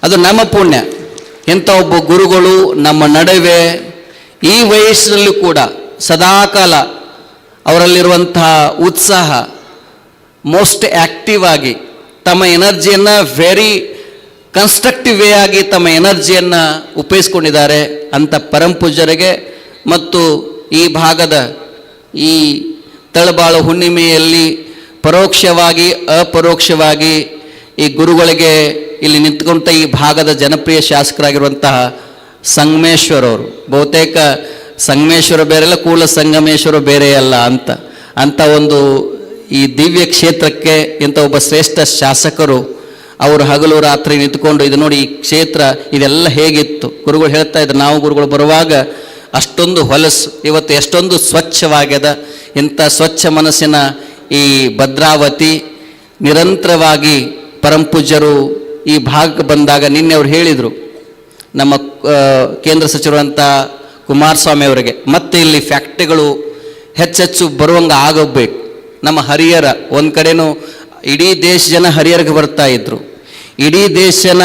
ಅದು ನಮ್ಮ ಪುಣ್ಯ. ಇಂಥ ಒಬ್ಬ ಗುರುಗಳು ನಮ್ಮ ನಡುವೆ ಈ ವಯಸ್ಸಿನಲ್ಲೂ ಕೂಡ ಸದಾಕಾಲ ಅವರಲ್ಲಿರುವಂತಹ ಉತ್ಸಾಹ, ಮೋಸ್ಟ್ ಆ್ಯಕ್ಟಿವ್ ಆಗಿ ತಮ್ಮ ಎನರ್ಜಿಯನ್ನು ವೆರಿ ಕನ್ಸ್ಟ್ರಕ್ಟಿವ್ ವೇ ಆಗಿ ತಮ್ಮ ಎನರ್ಜಿಯನ್ನು ಉಪಯೋಗಿಸ್ಕೊಂಡಿದ್ದಾರೆ. ಅಂಥ ಪರಮಪೂಜ್ಯರಿಗೆ ಮತ್ತು ಈ ಭಾಗದ ಈ ತಳಬಾಳು ಹುಣ್ಣಿಮೆಯಲ್ಲಿ ಪರೋಕ್ಷವಾಗಿ ಅಪರೋಕ್ಷವಾಗಿ ಈ ಗುರುಗಳಿಗೆ ಇಲ್ಲಿ ನಿಂತ್ಕೊಂಡ ಈ ಭಾಗದ ಜನಪ್ರಿಯ ಶಾಸಕರಾಗಿರುವಂತಹ ಸಂಗಮೇಶ್ವರವರು, ಬಹುತೇಕ ಸಂಗಮೇಶ್ವರ ಬೇರೆಲ್ಲ, ಕೂಡಲ ಸಂಗಮೇಶ್ವರ ಬೇರೆ ಅಲ್ಲ ಅಂತ ಒಂದು ಈ ದಿವ್ಯ ಕ್ಷೇತ್ರಕ್ಕೆ ಇಂಥ ಒಬ್ಬ ಶ್ರೇಷ್ಠ ಶಾಸಕರು ಅವರು ಹಗಲು ರಾತ್ರಿ ನಿಂತ್ಕೊಂಡು ಇದು ನೋಡಿ ಈ ಕ್ಷೇತ್ರ ಇದೆಲ್ಲ ಹೇಗಿತ್ತು. ಗುರುಗಳು ಹೇಳ್ತಾ ಇದ್ರು, ನಾವು ಗುರುಗಳು ಬರುವಾಗ ಅಷ್ಟೊಂದು ಹೊಲಸು, ಇವತ್ತು ಎಷ್ಟೊಂದು ಸ್ವಚ್ಛವಾಗ್ಯದ. ಇಂಥ ಸ್ವಚ್ಛ ಮನಸ್ಸಿನ ಈ ಭದ್ರಾವತಿ ನಿರಂತರವಾಗಿ ಪರಮಪೂಜ್ಯರು ಈ ಭಾಗಕ್ಕೆ ಬಂದಾಗ ನಿನ್ನೆ ಅವ್ರು ಹೇಳಿದರು, ನಮ್ಮ ಕೇಂದ್ರ ಸಚಿವರಂಥ ಕುಮಾರಸ್ವಾಮಿ ಅವರಿಗೆ ಮತ್ತೆ ಇಲ್ಲಿ ಫ್ಯಾಕ್ಟ್ರಿಗಳು ಹೆಚ್ಚೆಚ್ಚು ಬರುವಂಗೆ ಆಗಬೇಕು. ನಮ್ಮ ಹರಿಹರ ಒಂದು ಕಡೆನೂ ಇಡೀ ದೇಶ ಜನ ಹರಿಹರಕ್ಕೆ ಬರ್ತಾ ಇದ್ರು, ಇಡೀ ದೇಶ ಜನ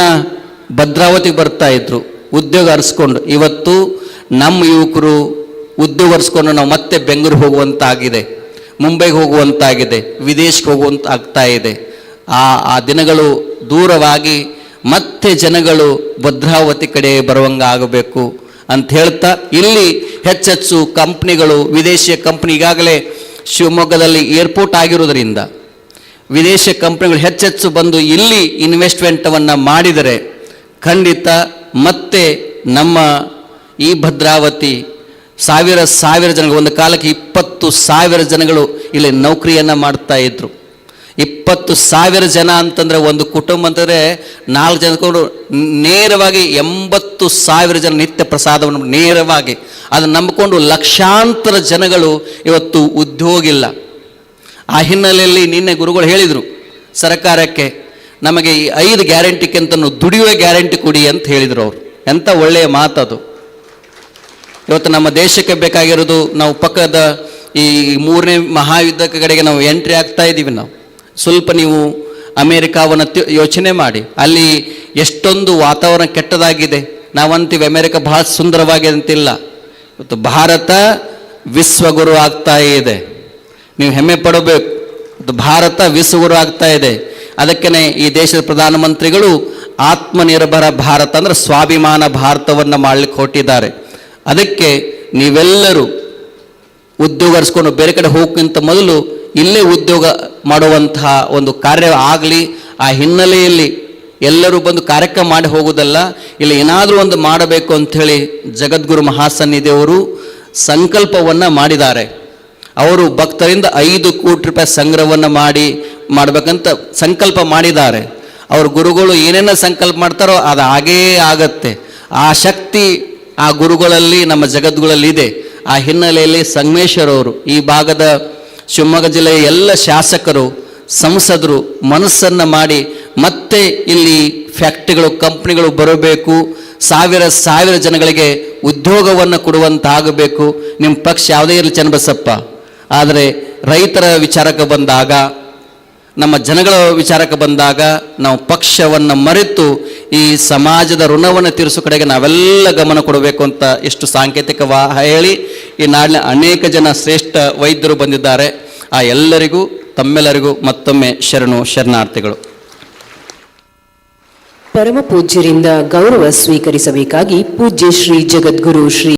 ಭದ್ರಾವತಿಗೆ ಬರ್ತಾ ಇದ್ರು ಉದ್ಯೋಗ ಅರಿಸ್ಕೊಂಡು. ಇವತ್ತು ನಮ್ಮ ಯುವಕರು ಉದ್ಯೋಗ ಅರಿಸ್ಕೊಂಡು ನಾವು ಮತ್ತೆ ಬೆಂಗಳೂರು ಹೋಗುವಂತಾಗಿದೆ, ಮುಂಬೈಗೆ ಹೋಗುವಂತಾಗಿದೆ, ವಿದೇಶಕ್ಕೆ ಹೋಗುವಂತ ಆಗ್ತಾ ಇದೆ. ಆ ದಿನಗಳು ದೂರವಾಗಿ ಮತ್ತೆ ಜನಗಳು ಭದ್ರಾವತಿ ಕಡೆ ಬರುವಂಗೆ ಆಗಬೇಕು ಅಂತ ಹೇಳ್ತಾ, ಇಲ್ಲಿ ಹೆಚ್ಚೆಚ್ಚು ಕಂಪ್ನಿಗಳು, ವಿದೇಶಿಯ ಕಂಪ್ನಿ ಈಗಾಗಲೇ ಶಿವಮೊಗ್ಗದಲ್ಲಿ ಏರ್ಪೋರ್ಟ್ ಆಗಿರೋದರಿಂದ ವಿದೇಶ ಕಂಪ್ನಿಗಳು ಹೆಚ್ಚೆಚ್ಚು ಬಂದು ಇಲ್ಲಿ ಇನ್ವೆಸ್ಟ್ಮೆಂಟವನ್ನು ಮಾಡಿದರೆ ಖಂಡಿತ ಮತ್ತೆ ನಮ್ಮ ಈ ಭದ್ರಾವತಿ ಸಾವಿರ ಜನಗಳು, ಒಂದು ಕಾಲಕ್ಕೆ 20,000 ಜನಗಳು ಇಲ್ಲಿ ನೌಕರಿಯನ್ನು ಮಾಡ್ತಾ ಇದ್ರು. 20,000 ಜನ ಅಂತಂದರೆ ಒಂದು ಕುಟುಂಬ ಅಂತಂದರೆ 4 ಜನಗಳು ನೇರವಾಗಿ 80,000 ಜನ ನಿತ್ಯ ಪ್ರಸಾದವನ್ನು ನೇರವಾಗಿ ಅದನ್ನು ನಂಬಿಕೊಂಡು ಲಕ್ಷಾಂತರ ಜನಗಳು ಇವತ್ತು ಉದ್ಯೋಗ ಇಲ್ಲ. ಆ ಹಿನ್ನೆಲೆಯಲ್ಲಿ ನಿನ್ನೆ ಗುರುಗಳು ಹೇಳಿದರು ಸರ್ಕಾರಕ್ಕೆ, ನಮಗೆ ಈ 5 ಗ್ಯಾರಂಟಿಗಿಂತ ದುಡಿಯುವ ಗ್ಯಾರಂಟಿ ಕೊಡಿ ಅಂತ ಹೇಳಿದರು ಅವರು. ಎಂಥ ಒಳ್ಳೆಯ ಮಾತದು. ಇವತ್ತು ನಮ್ಮ ದೇಶಕ್ಕೆ ಬೇಕಾಗಿರೋದು, ನಾವು ಪಕ್ಕದ ಈ 3ನೇ ಮಹಾಯುದ್ಧ ಕಡೆಗೆ ನಾವು ಎಂಟ್ರಿ ಆಗ್ತಾ ಇದ್ದೀವಿ. ನಾವು ಸ್ವಲ್ಪ ನೀವು ಅಮೇರಿಕಾವನ್ನು ಯೋಚನೆ ಮಾಡಿ, ಅಲ್ಲಿ ಎಷ್ಟೊಂದು ವಾತಾವರಣ ಕೆಟ್ಟದಾಗಿದೆ. ನಾವಂತೀವಿ ಅಮೇರಿಕ ಬಹಳ ಸುಂದರವಾಗಿದೆ ಅಂತಿಲ್ಲ. ಇವತ್ತು ಭಾರತ ವಿಶ್ವಗುರು ಆಗ್ತಾ ಇದೆ, ನೀವು ಹೆಮ್ಮೆ ಪಡಬೇಕು. ಇವತ್ತು ಭಾರತ ವಿಶ್ವಗುರು ಆಗ್ತಾ ಇದೆ. ಅದಕ್ಕೇ ಈ ದೇಶದ ಪ್ರಧಾನಮಂತ್ರಿಗಳು ಆತ್ಮನಿರ್ಭರ ಭಾರತ ಅಂದರೆ ಸ್ವಾಭಿಮಾನ ಭಾರತವನ್ನು ಮಾಡಲಿಕ್ಕೆ ಹೊರಟಿದ್ದಾರೆ. ಅದಕ್ಕೆ ನೀವೆಲ್ಲರೂ ಉದ್ಯೋಗ ಅರಿಸ್ಕೊಂಡು ಬೇರೆ ಕಡೆ ಹೋಗೋಕ್ಕಿಂತ ಮೊದಲು ಇಲ್ಲೇ ಉದ್ಯೋಗ ಮಾಡುವಂತಹ ಒಂದು ಕಾರ್ಯ ಆಗಲಿ. ಆ ಹಿನ್ನೆಲೆಯಲ್ಲಿ ಎಲ್ಲರೂ ಬಂದು ಕಾರ್ಯಕ್ರಮ ಮಾಡಿ ಹೋಗೋದಲ್ಲ, ಇಲ್ಲಿ ಏನಾದರೂ ಒಂದು ಮಾಡಬೇಕು ಅಂಥೇಳಿ ಜಗದ್ಗುರು ಮಹಾಸನ್ನಿಧಿಯವರು ಸಂಕಲ್ಪವನ್ನು ಮಾಡಿದ್ದಾರೆ. ಅವರು ಭಕ್ತರಿಂದ 5 ಕೋಟಿ ರೂಪಾಯಿ ಸಂಗ್ರಹವನ್ನು ಮಾಡಬೇಕಂತ ಸಂಕಲ್ಪ ಮಾಡಿದ್ದಾರೆ. ಅವರು ಗುರುಗಳು ಏನೇನೋ ಸಂಕಲ್ಪ ಮಾಡ್ತಾರೋ ಅದು ಹಾಗೇ ಆಗತ್ತೆ. ಆ ಶಕ್ತಿ ಆ ಗುರುಗಳಲ್ಲಿ, ನಮ್ಮ ಜಗದ್ಗುರಲ್ಲಿ ಇದೆ. ಆ ಹಿನ್ನೆಲೆಯಲ್ಲಿ ಸಂಗಮೇಶ್ವರವರು, ಈ ಭಾಗದ ಶಿವಮೊಗ್ಗ ಜಿಲ್ಲೆಯ ಎಲ್ಲ ಶಾಸಕರು, ಸಂಸದರು ಮನಸ್ಸನ್ನು ಮಾಡಿ ಮತ್ತೆ ಇಲ್ಲಿ ಫ್ಯಾಕ್ಟ್ರಿಗಳು, ಕಂಪ್ನಿಗಳು ಬರಬೇಕು, ಸಾವಿರ ಜನಗಳಿಗೆ ಉದ್ಯೋಗವನ್ನು ಕೊಡುವಂತಾಗಬೇಕು. ನಿಮ್ಮ ಪಕ್ಷ ಯಾವುದೇ ಇರಲಿ ಚನ್ನಬಸಪ್ಪ, ಆದರೆ ರೈತರ ವಿಚಾರಕ್ಕೆ ಬಂದಾಗ, ನಮ್ಮ ಜನಗಳ ವಿಚಾರಕ್ಕೆ ಬಂದಾಗ ನಾವು ಪಕ್ಷವನ್ನು ಮರೆತು ಈ ಸಮಾಜದ ಋಣವನ್ನು ತೀರಿಸೋ ಕಡೆಗೆ ನಾವೆಲ್ಲ ಗಮನ ಕೊಡಬೇಕು ಅಂತ ಎಷ್ಟು ಸಾಂಕೇತಿಕವಾಗಿ ಹೇಳಿ ಈ ನಾಡಿನ ಅನೇಕ ಜನ ಶ್ರೇಷ್ಠ ವೈದ್ಯರು ಬಂದಿದ್ದಾರೆ. ಆ ಎಲ್ಲರಿಗೂ ತಮ್ಮೆಲ್ಲರಿಗೂ ಮತ್ತೊಮ್ಮೆ ಶರಣಾರ್ಥಿಗಳು. ಪರಮ ಪೂಜ್ಯರಿಂದ ಗೌರವ ಸ್ವೀಕರಿಸಬೇಕಾಗಿ ಪೂಜ್ಯ ಶ್ರೀ ಜಗದ್ಗುರು ಶ್ರೀ